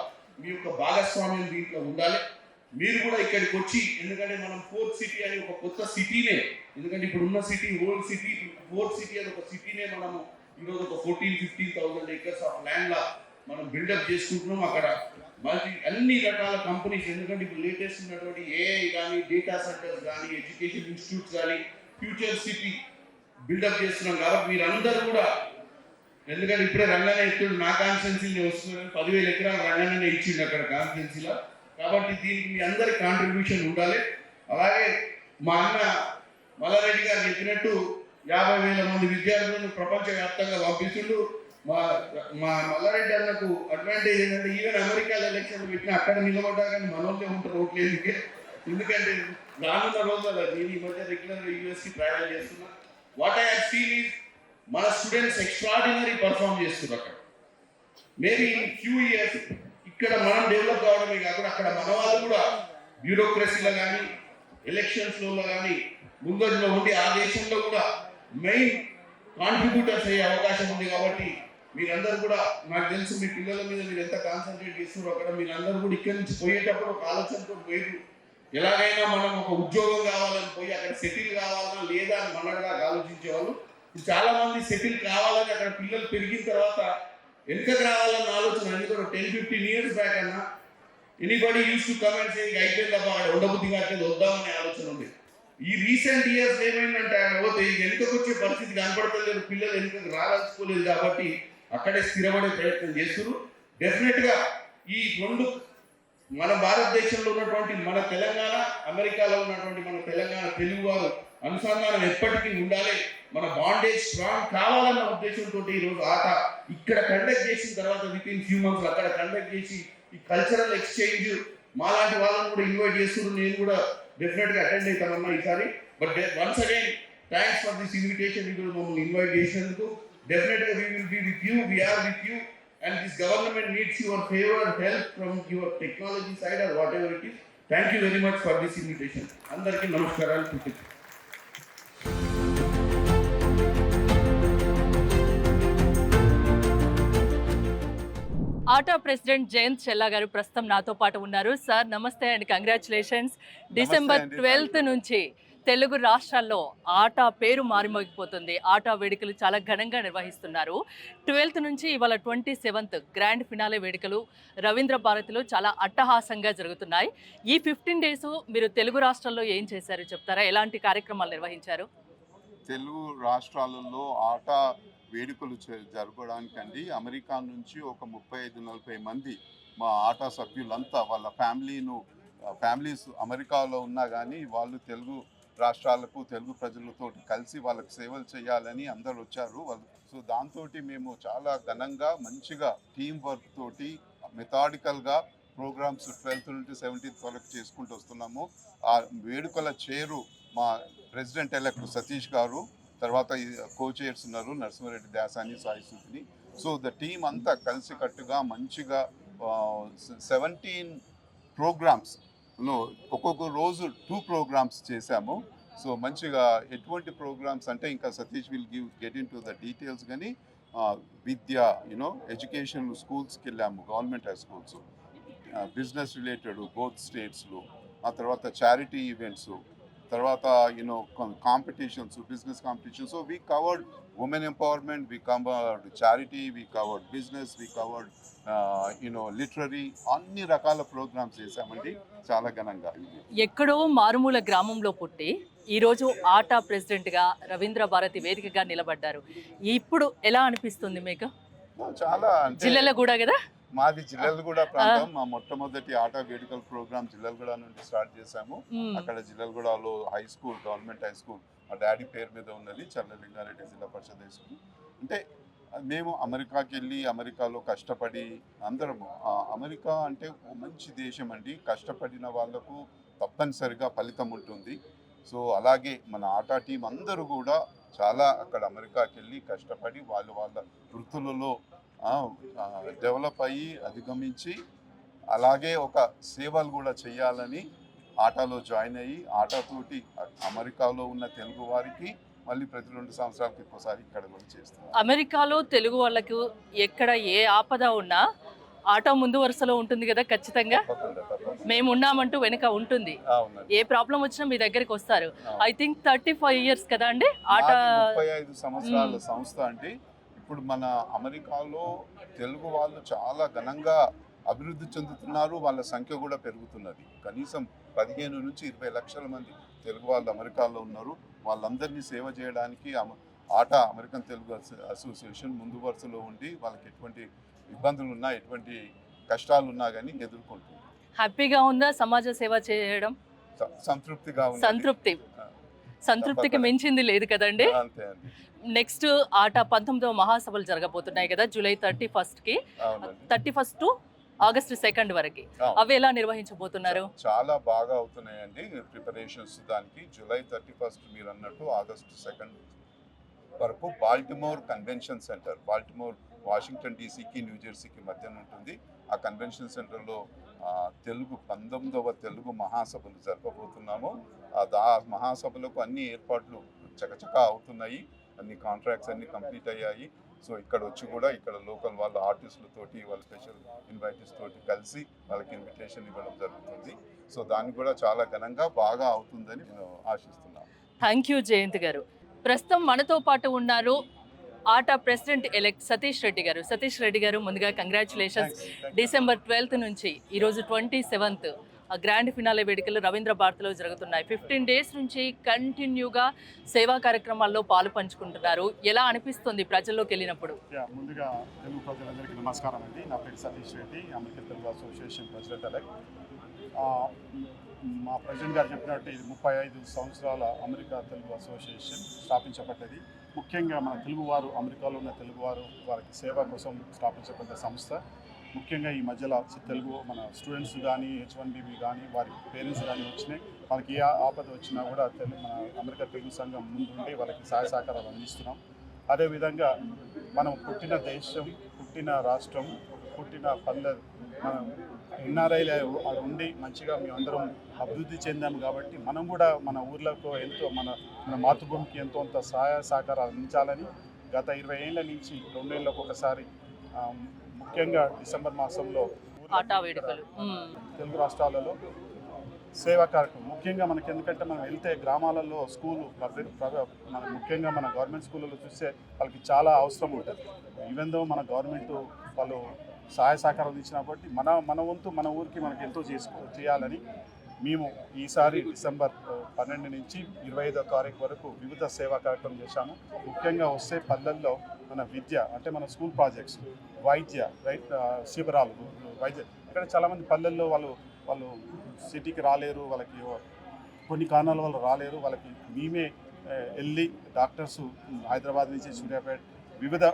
మీ యొక్క భాగస్వామ్యం దీంట్లో ఉండాలి. మీరు కూడా ఇక్కడికి వచ్చి, ఎందుకంటే మనం 4th సిటీ అని ఒక కొత్త సిటీనే, ఎందుకంటే ఇప్పుడు ఉన్న city old city, 4th city అని ఒక సిటీనే మనము ఈరోజు ఒక 14,000-15,000 acres ఆఫ్ ల్యాండ్ లా మనం బిల్డప్ చేసుకుంటున్నాం. అక్కడ అన్ని రకాల కంపెనీస్, ఎందుకంటే ఇప్పుడు లేటెస్ట్ ఉన్నటువంటి ఏఐ కానీ, డేటా సెంటర్స్ కానీ, ఎడ్యుకేషన్ ఇన్స్టిట్యూట్స్ కానీ, ఫ్యూచర్ సిటీ బిల్డప్ చేస్తున్నాం. కాబట్టి మీరందరూ కూడా, ఎందుకంటే ఇప్పుడే రంగానే ఎత్తుడు నా కాన్స్టిట్యున్సీలో వస్తున్నారని 10,000 ఎకరాలు రంగానే ఇచ్చింది అక్కడ కాన్స్టిట్యున్సీలో. కాబట్టి దీనికి మీ అందరి కాంట్రిబ్యూషన్ ఉండాలి. అలాగే మా అన్న మల్లారెడ్డి గారు చెప్పినట్టు 50,000 మంది విద్యార్థులను ప్రపంచవ్యాప్తంగా పంపిస్తుండు. మా మల్లారెడ్డి అన్నకు అడ్వాంటేజ్ ఏంటంటే ఈవెన్ అమెరికాలో ఎలక్షన్లు పెట్టినా అక్కడ నిలబడ్డా కానీ మనోళ్ళే ఉంటారు ఓట్లు ఎందుకే. ఎందుకంటే రానున్న రోజుల్లో నేను ఈ మధ్య రెగ్యులర్గా యూఎస్కి ట్రావెల్ చేస్తున్నా. What I have seen is మన స్టూడెంట్స్ ఎక్స్ట్రాడినరీ పర్ఫామ్ చేస్తున్నారు అక్కడ. మేబీ ఇన్ ఫ్యూ ఇయర్స్ ఇక్కడ మనం డెవలప్ కావడమే కాకుండా అక్కడ మన వాళ్ళు కూడా బ్యూరోక్రసీలో కానీ, ఎలక్షన్స్లో కానీ ముందడులో ఉండి ఆ దేశంలో కూడా మెయిన్ కాంట్రిబ్యూటర్స్ అయ్యే అవకాశం ఉంది. కాబట్టి మీరందరూ కూడా, నాకు తెలుసు మీ పిల్లల మీద మీరు ఎంత కాన్సన్ట్రేట్ చేస్తున్నారో అక్కడ మీరందరూ కూడా ఇక్కడి నుంచి పోయేటప్పుడు ఒక ఆలోచనతో పోయి ఎలాగైనా మనం ఒక ఉద్యోగం కావాలని పోయి అక్కడ సెటిల్ కావాలన్నా లేదా అని మనగా ఆలోచించేవాళ్ళు. ఇప్పుడు చాలా మంది సెటిల్ కావాలని అక్కడ పిల్లలు పెరిగిన తర్వాత వెనుకకు రావాలన్న ఆలోచన. ఎందుకంటే 10-15 years బ్యాక్ అన్నా anybody use to come and say అయిపోయింది తప్ప అక్కడ ఉండబుద్ధి కాదు వద్దామనే ఆలోచన ఉంది. ఈ రీసెంట్ ఇయర్స్ ఏమైందంటే పోతే వెనుకకు వచ్చే పరిస్థితి కనపడతలేదు, పిల్లలు వెనుకకు రాదలుచుకోలేదు. కాబట్టి అక్కడే స్థిరపడే ప్రయత్నం చేస్తున్నారు. డెఫినెట్గా ఈ రెండు మన భారతదేశంలో ఉన్నటువంటి మన తెలంగాణ, అమెరికాలో ఉన్నటువంటి మన తెలంగాణ తెలుగు వారు అనుసంధానం ఎప్పటికీ ఉండాలి. మన బాండేజ్ స్ట్రాంగ్ కావాలన్న ఉద్దేశంతో ఈరోజు ఆట ఇక్కడ కండక్ట్ చేసిన తర్వాత వితిన్ ఫ్యూ మంత్స్ అక్కడ కండక్ట్ చేసి ఈ కల్చరల్ ఎక్స్చేంజ్ మాలాంటి వాళ్ళని కూడా ఇన్వైట్ చేస్తున్నారు. నేను కూడా డెఫినెట్గా అటెండ్ అవుతానన్నా ఈసారి. But once again thanks for this invitation. ఈరోజు మమ్మల్ని ఇన్వైట్ చేసినందుకు. డెఫినెట్గా we will be with you, we are with you, and this government needs your favor, help from your technology side or whatever it is. Thank you very much for this invitation. Andarki namaskaralu. ATA president Jayant Chella garu ప్రస్తుతం నాతో పాటు ఉన్నారు. Sir నమస్తే and congratulations. December 12th నుంచి తెలుగు రాష్ట్రాల్లో ఆటా పేరు మారుమోగిపోతుంది. ఆటా వేడుకలు చాలా ఘనంగా నిర్వహిస్తున్నారు. 12th నుంచి ఇవాళ 27th గ్రాండ్ ఫినాలే వేడుకలు రవీంద్ర భారతిలో చాలా అట్టహాసంగా జరుగుతున్నాయి. ఈ 15 days మీరు తెలుగు రాష్ట్రాల్లో ఏం చేశారు చెప్తారా? ఎలాంటి కార్యక్రమాలు నిర్వహించారు? తెలుగు రాష్ట్రాలలో ఆట వేడుకలు జరపడానికండి అమెరికా నుంచి ఒక 35-40 మంది మా ఆటా సభ్యులంతా వాళ్ళ ఫ్యామిలీస్ అమెరికాలో ఉన్నా కానీ వాళ్ళు తెలుగు రాష్ట్రాలకు తెలుగు ప్రజలతో కలిసి వాళ్ళకి సేవలు చేయాలని అందరు వచ్చారు వాళ్ళు. సో దాంతో మేము చాలా ఘనంగా మంచిగా టీం వర్క్ తోటి మెథాడికల్గా ప్రోగ్రామ్స్ 12th నుండి 17th వరకు చేసుకుంటూ వస్తున్నాము. ఆ వేడుకల చేరు మా ప్రెసిడెంట్ ఎలక్ట్ సతీష్ గారు, తర్వాత కో చైర్స్ ఉన్నారు Narasimha Reddy, Dasani, Sai Suthini. So the team అంతా కలిసికట్టుగా మంచిగా 17 ప్రోగ్రామ్స్లో ఒక్కొక్క రోజు 2 ప్రోగ్రామ్స్ చేశాము. సో మంచిగా ఎటువంటి ప్రోగ్రామ్స్ అంటే ఇంకా Satish will get in to the details. కానీ విద్య ఎడ్యుకేషన్ స్కూల్స్కి వెళ్ళాము, government high schools, business related both స్టేట్స్లో, ఆ తర్వాత చారిటీ ఈవెంట్స్, తర్వాత competitions, business competitions. So we covered women empowerment, we covered charity, we covered business, we covered literary, అన్ని రకాల programmes చేశామండి చాలా ఘనంగా. ఎక్కడో మారుమూల గ్రామంలో పుట్టి ఈరోజు ఆటా ప్రెసిడెంట్గా రవీంద్ర భారతి వేదికగా నిలబడ్డారు. ఇప్పుడు ఎలా అనిపిస్తుంది మీకు? చాలా అంటే జిల్లాలో కూడా కదా, మాది జిల్లెలగూడ ప్రాంతం. మా మొట్టమొదటి ఆటా వేడుకల ప్రోగ్రామ్ జిల్లెలగూడ నుండి స్టార్ట్ చేశాము. అక్కడ జిల్లెలగూడలో high school, government high school మా డాడీ పేరు మీద ఉన్నది, చల్లలింగారెడ్డి జిల్లా పరిషత్ హై స్కూల్. అంటే మేము అమెరికాకి వెళ్ళి అమెరికాలో కష్టపడి అందరము, అమెరికా అంటే మంచి దేశం అండి, కష్టపడిన వాళ్ళకు తప్పనిసరిగా ఫలితం ఉంటుంది. సో అలాగే మన ఆటా టీం అందరూ కూడా చాలా అక్కడ అమెరికాకి వెళ్ళి కష్టపడి వాళ్ళ వృత్తులలో డెవలప్ అయ్యి అధిగమించి అలాగే ఒక సేవలు కూడా చేయాలని ఆటాలో జాయిన్ అయ్యి ఆటాతోటి అమెరికాలో ఉన్న తెలుగు వారికి మళ్ళీ ప్రతి 2 సంవత్సరాలకి ఒకసారి ఇక్కడ కూడా చేస్తాం. అమెరికాలో తెలుగు వాళ్ళకు ఎక్కడ ఏ ఆపద ఉన్నా ఆటో ముందు వరుసలో ఉంటుంది కదా ఖచ్చితంగా. మేము ఉన్నామంటూ వెనుక ఉంటుంది. ఏ ప్రాబ్లం వచ్చినా మీ దగ్గరికి వస్తారు. ఐ థింక్ 35 years కదా అండి ఆటో? 35 సంవత్సరాల సంస్థ అంటే ఇప్పుడు మన అమెరికాలో తెలుగు వాళ్ళు చాలా ఘనంగా అభివృద్ధి చెందుతున్నారు, వాళ్ళ సంఖ్య కూడా పెరుగుతున్నది. కనీసం 15 నుంచి 20 లక్షల మంది తెలుగు వాళ్ళు అమెరికాలో ఉన్నారు. వాళ్ళందరినీ సేవ చేయడానికి అమెరికన్ తెలుగు అసోసియేషన్ ముందు వరుసలో ఉండి వాళ్ళకి ఎటువంటి ఇబ్బందులు ఉన్నా, ఎటువంటి కష్టాలు ఉన్నా కానీ ఎదుర్కొంటుంది. హ్యాపీగా ఉందా సమాజ సేవ చేయడం? సంతృప్తిగా ఉంది. సంతృప్తికి మించింది లేదు కదండి. అంతే అండి. నెక్స్ట్ ఆట 19వ మహాసభలు జరగబోతున్నాయి కదా, జూలై 31కి, 31 టు ఆగస్టు 2 వరకు. అవి ఎలా నిర్వహించబోతున్నారు? చాలా బాగా అవుతున్నాయండి ప్రిపరేషన్స్. దానికి జూలై 31 మీరు అన్నట్టు ఆగస్టు 2 వరకు Baltimore convention center, Baltimore Washington డీసీకి న్యూజెర్సీకి మధ్యన ఉంటుంది. ఆ కన్వెన్షన్ సెంటర్లో తెలుగు 19వ తెలుగు మహాసభలు జరపబోతున్నాము. ఆ మహాసభలకు అన్ని ఏర్పాట్లు చకచకా అవుతున్నాయి. అన్ని కాంట్రాక్ట్స్ అన్ని కంప్లీట్ అయ్యాయి. సో ఇక్కడ వచ్చి కూడా ఇక్కడ లోకల్ వాళ్ళ ఆర్టిస్టులతోటి, వాళ్ళ స్పెషల్ ఇన్వైటర్స్ తోటి కలిసి వాళ్ళకి ఇన్విటేషన్ ఇవ్వడం జరుగుతుంది. సో దాన్ని కూడా చాలా ఘనంగా బాగా అవుతుందని నేను ఆశిస్తున్నాను. థ్యాంక్ యూ జయంత్ గారు. ప్రస్తుతం మనతో పాటు ఉన్నారు ఆటా ప్రెసిడెంట్ ఎలెక్ట్ సతీష్ రెడ్డి గారు. సతీష్ రెడ్డి గారు, ముందుగా కంగ్రాచులేషన్స్. డిసెంబర్ 12 నుంచి ఈరోజు 27th గ్రాండ్ ఫినాలే వేడుకలు రవీంద్ర భారతిలో జరుగుతున్నాయి. 15 డేస్ నుంచి కంటిన్యూగా సేవా కార్యక్రమాల్లో పాలు పంచుకుంటున్నారు. ఎలా అనిపిస్తుంది ప్రజల్లోకి వెళ్ళినప్పుడు? ముందుగా తెలుగు ప్రజలందరికీ నమస్కారం అండి. నా పేరు Satish Reddy, American Telugu association president elect. మా ప్రెసిడెంట్ గారు చెప్పినట్టు ఇది 35 సంవత్సరాల అమెరికా తెలుగు అసోసియేషన్ స్థాపించబడ్డది. ముఖ్యంగా మన తెలుగువారు, అమెరికాలో ఉన్న తెలుగువారు వారికి సేవ కోసం స్థాపించబడ్డ సంస్థ. ముఖ్యంగా ఈ మధ్యలో తెలుగు మన స్టూడెంట్స్ కానీ, H1B కానీ, వారి పేరెంట్స్ కానీ వచ్చినాయి. వాళ్ళకి ఏ ఆపద వచ్చినా కూడా మన అమెరికా తెలుగు సంఘం ముందుండి వాళ్ళకి సహాయ సహకారాలు అందిస్తున్నాం. అదేవిధంగా మనం పుట్టిన దేశం, పుట్టిన రాష్ట్రం, పుట్టిన పల్లె, మనం ఎన్ఆర్ఐలు ఉండి మంచిగా మేమందరం అభివృద్ధి చెందాము. కాబట్టి మనం కూడా మన ఊర్లకు ఎంతో మన మాతృభూమికి ఎంతో అంత సహాయ సహకారాలు అందించాలని గత 20 ఏళ్ల నుంచి 2 ఏళ్ళకు ఒకసారి ముఖ్యంగా డిసెంబర్ మాసంలో ఆటా వేడుకలు తెలుగు రాష్ట్రాలలో సేవా కార్యక్రమం ముఖ్యంగా మనకి, ఎందుకంటే మనం వెళ్తే గ్రామాలలో స్కూలు ముఖ్యంగా మన గవర్నమెంట్ స్కూళ్ళలో చూస్తే వాళ్ళకి చాలా అవసరం ఉంటుంది. ఈవెన్ దో మన గవర్నమెంట్ వాళ్ళు సహాయ సహకారాలు ఇచ్చినా కాబట్టి మన వంతు మన ఊరికి మనకి ఎంతో చేయాలని మేము ఈసారి డిసెంబర్ 12 నుంచి 25వ తారీఖు వరకు వివిధ సేవా కార్యక్రమం చేశాము. ముఖ్యంగా వస్తే పల్లెల్లో మన విద్య, అంటే మన స్కూల్ ప్రాజెక్ట్స్, వైద్య శిబిరాలు, వైద్య. ఇక్కడ చాలామంది పల్లెల్లో వాళ్ళు సిటీకి రాలేరు, వాళ్ళకి కొన్ని కారణాల వల్ల రాలేరు. వాళ్ళకి మేమే వెళ్ళి డాక్టర్స్ హైదరాబాద్ నుంచి, సూర్యాపేట, వివిధ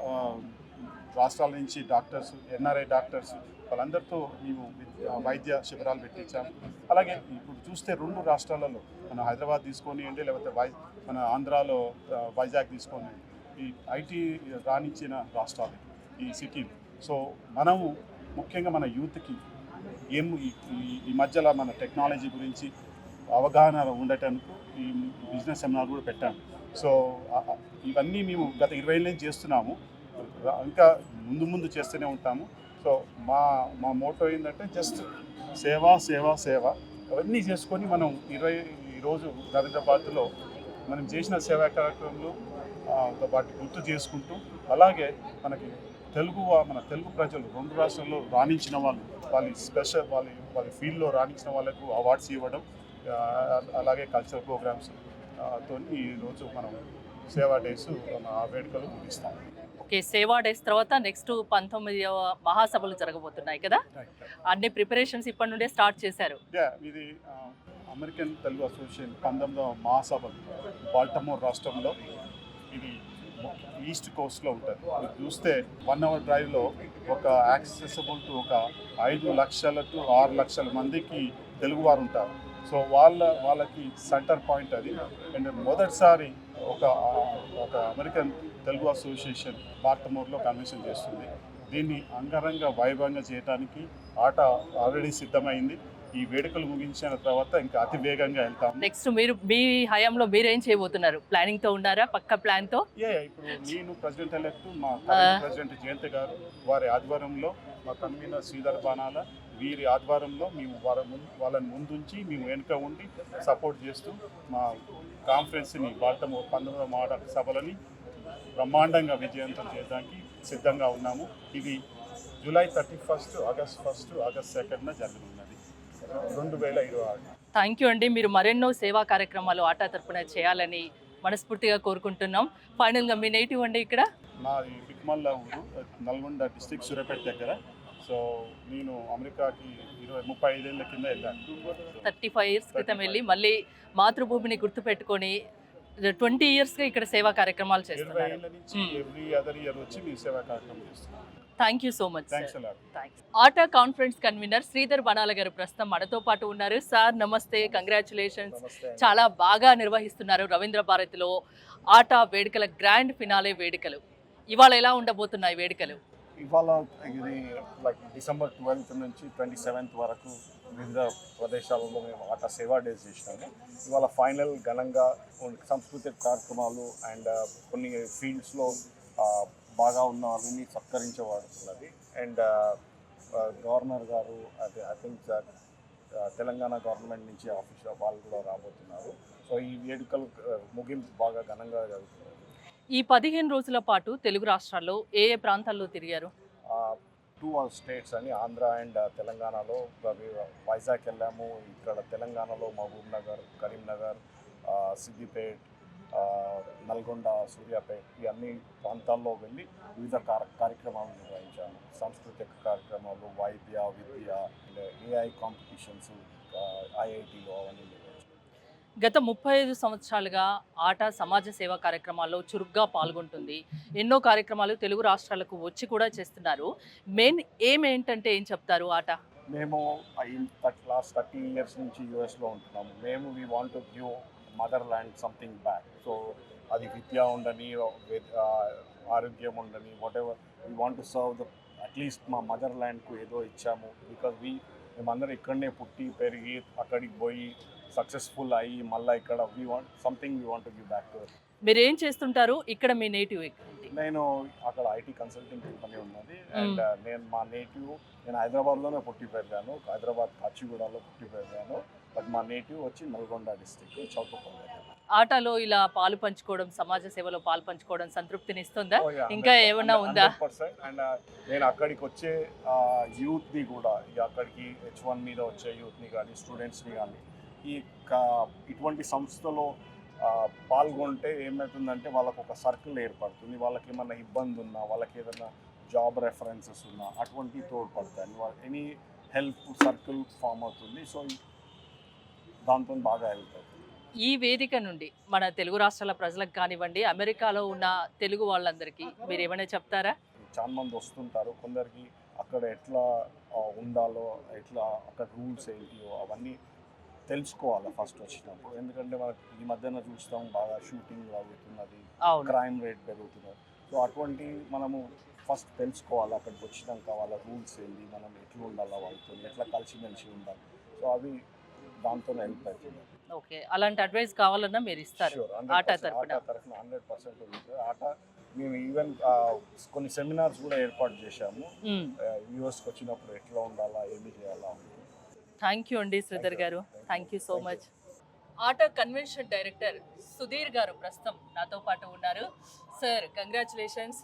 రాష్ట్రాల నుంచి డాక్టర్స్, ఎన్ఆర్ఐ డాక్టర్స్, వాళ్ళందరితో మేము వైద్య శిబిరాలు పెట్టించాము. అలాగే ఇప్పుడు చూస్తే 2 రాష్ట్రాలలో మన హైదరాబాద్ తీసుకొనియండి, లేకపోతే మన ఆంధ్రాలో వైజాగ్ తీసుకొని, ఈ ఐటీ రాణించిన రాష్ట్రాలు ఈ సిటీలు. సో మనము ముఖ్యంగా మన యూత్కి ఈ మధ్యలో మన టెక్నాలజీ గురించి అవగాహన ఉండటానికి ఈ బిజినెస్ సెమినార్ కూడా పెట్టాము. సో ఇవన్నీ మేము గత 20 ఏళ్ళ నుంచి చేస్తున్నాము, ఇంకా ముందు చేస్తూనే ఉంటాము. సో మా మోటో ఏంటంటే జస్ట్ సేవ సేవ సేవ అవన్నీ చేసుకొని మనం ఈరోజు రవీంద్ర భారతిలో మనం చేసిన సేవా కార్యక్రమాలు వాటి గుర్తు చేసుకుంటూ, అలాగే మనకి మన తెలుగు ప్రజలు 2 రాష్ట్రాల్లో రాణించిన వాళ్ళ స్పెషల్ వాళ్ళ ఫీల్డ్లో రాణించిన వాళ్ళకు అవార్డ్స్ ఇవ్వడం, అలాగే కల్చరల్ ప్రోగ్రామ్స్ తో ఈరోజు మనం సేవా డేస్ ఆ వేడుకలు ముగిస్తాం. ఓకే, సేవా డేస్ తర్వాత నెక్స్ట్ 19వ మహాసభలు జరగబోతున్నాయి కదా, అన్ని ప్రిపరేషన్స్ ఇప్పటి నుండే స్టార్ట్ చేశారు. ఇది అమెరికన్ తెలుగు అసోసియేషన్ 19వ మహాసభలు బాల్టిమోర్ రాష్ట్రంలో, ఇది ఈస్ట్ కోస్ట్లో ఉంటుంది. మీరు చూస్తే 1 hour డ్రైవ్లో ఒక యాక్సెసిబుల్ టు ఒక 5 లక్షల టు 6 లక్షల మందికి తెలుగువారు ఉంటారు. సో వాళ్ళకి సెంటర్ పాయింట్ అది. అండ్ మొదటిసారి ఒక అమెరికన్ తెలుగు అసోసియేషన్ బాల్టిమోర్లో కన్వెన్షన్ చేస్తుంది. దీన్ని అంగరంగ వైభవంగా చేయడానికి ఆట ఆల్రెడీ సిద్ధమైంది. ఈ వేడుకలు ముగించిన తర్వాత ఇంకా అతి వేగంగా వెళ్తాం. నెక్స్ట్ మీ హయాంలో మీరేం చేయబోతున్నారు? ప్లానింగ్ తో ఉన్నారా? పక్క ప్లాన్ తో? ఇప్పుడు నేను ప్రెసిడెంట్ ఎలెక్ట్, మా ప్రెసిడెంట్ జయంత్ గారు వారి ఆధ్వర్యంలో, మా కన్వీనర్ శ్రీధర్ బాణాల వీరి ఆధ్వర్యంలో మేము వాళ్ళని ముందుంచి మేము వెనుక ఉండి సపోర్ట్ చేస్తూ మా కాన్ఫరెన్స్ని బాల్టిమోర్ 19వ మహాసభలని బ్రహ్మాండంగా విజయవంతం చేయడానికి సిద్ధంగా ఉన్నాము. ఇది జూలై 31, ఆగస్ట్ 1, ఆగస్ట్ 2న జరగనున్నది 2026. థ్యాంక్ యూ అండి. మీరు మరెన్నో సేవా కార్యక్రమాలు ఆటా తరపున చేయాలని మనస్ఫూర్తిగా కోరుకుంటున్నాం. ఫైనల్గా మీ నేటివ్ అండి ఇక్కడ? నాది బిక్మల్ల ఊరు, నల్గొండ డిస్ట్రిక్ట్, సూర్యాపేట దగ్గర. సో నేను అమెరికాకి 35 ఏళ్ళ కింద వెళ్ళాను. 35 ఇయర్స్ క్రితం వెళ్ళి మళ్ళీ మాతృభూమిని గుర్తుపెట్టుకొని 20 ఇయర్స్గా ఇక్కడ సేవా కార్యక్రమాలు 20 చేస్తున్నారు. ఏళ్ళ నుంచి ఎవ్రీ అదర్ ఇయర్ వచ్చి మీ సేవా కార్యక్రమం చేస్తున్నాను. Thank you so much. Thanks a lot. Thanks. Atta conference convener Sridhar బనాల గారు ప్రస్తుతం మనతో పాటు ఉన్నారు. సార్ నమస్తే, కంగ్రాచులేషన్స్. చాలా బాగా నిర్వహిస్తున్నారు రవీంద్ర భారతిలో ఆటా వేడుకల గ్రాండ్ ఫినాలే వేడుకలు. ఇవాళ ఎలా ఉండబోతున్నాయి వేడుకలు? ఇవాళ ఇది లైక్ డిసెంబర్ 12th నుంచి 27th వరకు వివిధ ప్రదేశాలలో మేము ఆటా సేవా డేస్ చేసినాము. ఇవాళ ఫైనల్ ఘనంగా సాంస్కృతిక కార్యక్రమాలు అండ్ కొన్ని ఫీల్డ్స్లో బాగా ఉన్న వాళ్ళని సత్కరించబడుతున్నది. అండ్ గవర్నర్ గారు అది ఐ థింక్ తెలంగాణ గవర్నమెంట్ నుంచి ఆఫీషియల్ వాళ్ళు కూడా రాబోతున్నారు. సో ఈ వేడుకలు ముగింపు బాగా ఘనంగా జరుగుతుంది. ఈ 15 రోజుల పాటు తెలుగు రాష్ట్రాల్లో ఏ ఏ ప్రాంతాల్లో తిరిగారు? 2 స్టేట్స్ అని, ఆంధ్ర అండ్ తెలంగాణలో. వైజాగ్ వెళ్ళాము, ఇక్కడ తెలంగాణలో మహబూబ్ నగర్, కరీంనగర్, సిద్దిపేట్, నల్గొండ, సూర్యాపేట ఈ అన్ని ప్రాంతాల్లో వెళ్ళి వివిధ కార్యక్రమాలు నిర్వహించాము. సాంస్కృతిక కార్యక్రమాలు, వైద్య, విద్య, ఏఐ కాంపిటీషన్స్, ఐఐటీలో అవన్నీ నిర్వహించాము. గత 35 సంవత్సరాలుగా ఆటా సమాజ సేవా కార్యక్రమాల్లో చురుగ్గా పాల్గొంటుంది. ఎన్నో కార్యక్రమాలు తెలుగు రాష్ట్రాలకు వచ్చి కూడా చేస్తున్నారు. మెయిన్ ఏంటంటే ఏం చెప్తారు ఆటా? మేము లాస్ట్ 30 ఇయర్స్ నుంచి యూఎస్లో ఉంటున్నాము. మేము we want to give mother land something back. So అది విద్య ఉండని, ఆరోగ్యం ఉండని, what ever we want to serve the at least మా మదర్ ల్యాండ్కు ఏదో ఇచ్చాము. బికాజ్ మేమందరం ఇక్కడనే పుట్టి పెరిగి అక్కడికి పోయి సక్సెస్ఫుల్ అయ్యి మళ్ళీ ఇక్కడ we want to give back to. మీరు ఏం చేస్తుంటారు ఇక్కడ? మీ నేటివ్? నేను అక్కడ ఐటీ కన్సల్టింగ్ కంపెనీ ఉన్నది. అండ్ నేను హైదరాబాద్లోనే పుట్టి పెరిగాను. హైదరాబాద్ కాచిగూడలో పుట్టి పెరిగాను. బట్ మా నేటివ్ వచ్చి నల్గొండ డిస్ట్రిక్ట్, చౌటుప్పల్. ఆటలో ఇలా పాలు పంచుకోవడం, సమాజ సేవలో పాలు పంచుకోవడం సంతృప్తిని ఇస్తుందా? ఇంకా ఏమన్నా ఉందా? 100%. అండ్ నేను అక్కడికి వచ్చే యూత్ని కూడా, అక్కడికి H1 మీద వచ్చే యూత్ని కానీ, స్టూడెంట్స్ని కానీ ఇటువంటి సంస్థలో పాల్గొంటే ఏమవుతుందంటే వాళ్ళకు ఒక సర్కిల్ ఏర్పడుతుంది. వాళ్ళకి ఏమన్నా ఇబ్బంది ఉన్నా, వాళ్ళకి ఏదైనా జాబ్ రెఫరెన్సెస్ ఉన్నా అటువంటి తోడ్పడతాయి. ఎనీ హెల్ప్ సర్కిల్ ఫామ్ అవుతుంది. సో దాంతో బాగా హెల్ప్ అవుతుంది. ఈ వేదిక నుండి మన తెలుగు రాష్ట్రాల ప్రజలకు కానివ్వండి, అమెరికాలో ఉన్న తెలుగు వాళ్ళందరికీ మీరు ఏమైనా చెప్తారా? చాలా మంది వస్తుంటారు. కొందరికి అక్కడ ఎట్లా ఉండాలో, ఎట్లా అక్కడ రూల్స్ ఏంటియో అవన్నీ తెలుసుకోవాలి ఫస్ట్ వచ్చినప్పుడు. ఎందుకంటే మనకి ఈ మధ్యన చూస్తాం బాగా షూటింగ్ అవుతున్నది, క్రైమ్ రేట్ పెరుగుతున్నది. సో అటువంటి మనము ఫస్ట్ తెలుసుకోవాలి. అక్కడికి వచ్చినాక వాళ్ళ రూల్స్ ఏంటి, మనం ఎట్లా ఉండాలి, వాళ్ళతో ఎట్లా కలిసిమెలిసి ఉండాలి. సో అవి దాంతో హెల్ప్ అవుతుంది. ఓకే, అలాంటి అడ్వైస్ కావాలన్నా మీరు ఇస్తారు ఆటా తరఫున? 100% ఉంది. ఆటా మేము ఈవెన్ కొన్ని సెమినార్స్ కూడా ఏర్పాటు చేశాము. యూఎస్కి వచ్చినప్పుడు ఎట్లా ఉండాలా, ఏమి చేయాలా. థ్యాంక్ యూ అండి శ్రీధర్ గారు. Thank you so much. Atta convention director Sudheer గారు ప్రస్తుతం నాతో పాటు ఉన్నారు. Sir congratulations.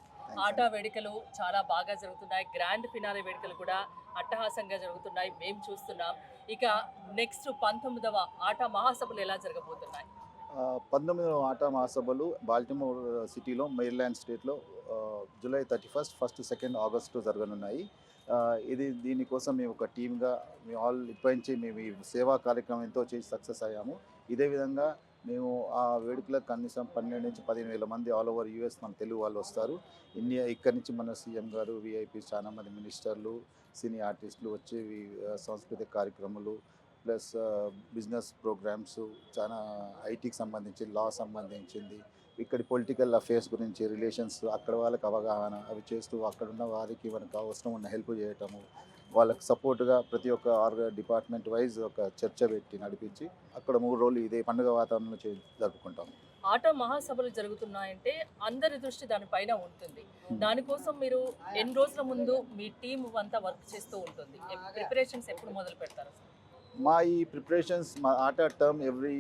ఆటా వేడుకలు చాలా బాగా జరుగుతున్నాయి. గ్రాండ్ ఫినాలే వేడుకలు కూడా అట్టహాసంగా జరుగుతున్నాయి, మేము చూస్తున్నాం. ఇక నెక్స్ట్ 19వ ఆటా మహాసభలు ఎలా జరగబోతున్నాయి? 19వ ఆటా మహాసభలు బాల్టిమోర్ సిటీలో, మేరీల్యాండ్ స్టేట్లో జూలై 31, 1, 2 ఆగస్టు జరగనున్నాయి. దీనికోసం మేము ఒక టీమ్గా మేము ఇప్పటించి మేము ఈ సేవా కార్యక్రమం ఎంతో చేసి సక్సెస్ అయ్యాము. ఇదే విధంగా మేము ఆ వేడుకలకు కనీసం 12 నుంచి 15,000 మంది ఆల్ ఓవర్ యూఎస్ మన తెలుగు వాళ్ళు వస్తారు. ఇక్కడి నుంచి మన సీఎం గారు, విఐపీస్, చాలా మంది మినిస్టర్లు, సినీ ఆర్టిస్టులు వచ్చి సాంస్కృతిక కార్యక్రమాలు ప్లస్ బిజినెస్ ప్రోగ్రామ్స్, చాలా ఐటీకి సంబంధించి, లా సంబంధించింది, ఇక్కడి పొలిటికల్ అఫేర్స్ గురించి, రిలేషన్స్, అక్కడ వాళ్ళకి అవగాహన అవి చేస్తూ అక్కడ ఉన్న వారికి మనకు అవసరం ఉన్న హెల్ప్ చేయటము, వాళ్ళకి సపోర్ట్గా ప్రతి ఒక్క డిపార్ట్మెంట్ వైజ్ ఒక చర్చ పెట్టి నడిపించి అక్కడ 3 రోజులు ఇదే పండుగ వాతావరణంలో జరుపుకుంటాము. ఆటా మహాసభలు జరుగుతున్నాయంటే అందరి దృష్టి దానిపైన ఉంటుంది. దానికోసం మీరు ఎన్ని రోజుల ముందు మీ టీం అంతా వర్క్ చేస్తూ ఉంటుంది? ప్రిపరేషన్స్ ఎప్పుడు మొదలు పెడతారు? మా ఈ ప్రిపరేషన్స్ మా ఆట term every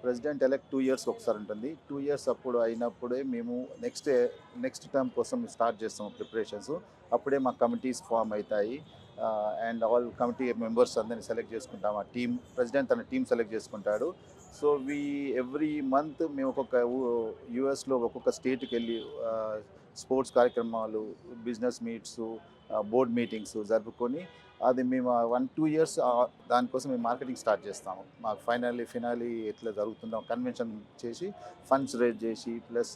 president elect 2 years ఒకసారి ఉంటుంది. 2 years అప్పుడు అయినప్పుడే మేము నెక్స్ట్ టర్మ్ కోసం స్టార్ట్ చేస్తాము ప్రిపరేషన్స్. అప్పుడే మా కమిటీస్ ఫామ్ అవుతాయి అండ్ ఆల్ కమిటీ మెంబర్స్ అందరిని సెలెక్ట్ చేసుకుంటాం. ఆ టీమ్ ప్రెసిడెంట్ తన టీం సెలెక్ట్ చేసుకుంటాడు. సో ఎవ్రీ మంత్ మేము ఒక్కొక్క యూఎస్లో ఒక్కొక్క స్టేట్కి వెళ్ళి స్పోర్ట్స్ కార్యక్రమాలు, బిజినెస్ మీట్స్, బోర్డ్ మీటింగ్స్ జరుపుకొని అది మేము 1-2 years దానికోసం మేము మార్కెటింగ్ స్టార్ట్ చేస్తాము. మాకు ఫినాలి ఎట్లా జరుగుతుందో కన్వెన్షన్ చేసి ఫండ్స్ రేజ్ చేసి ప్లస్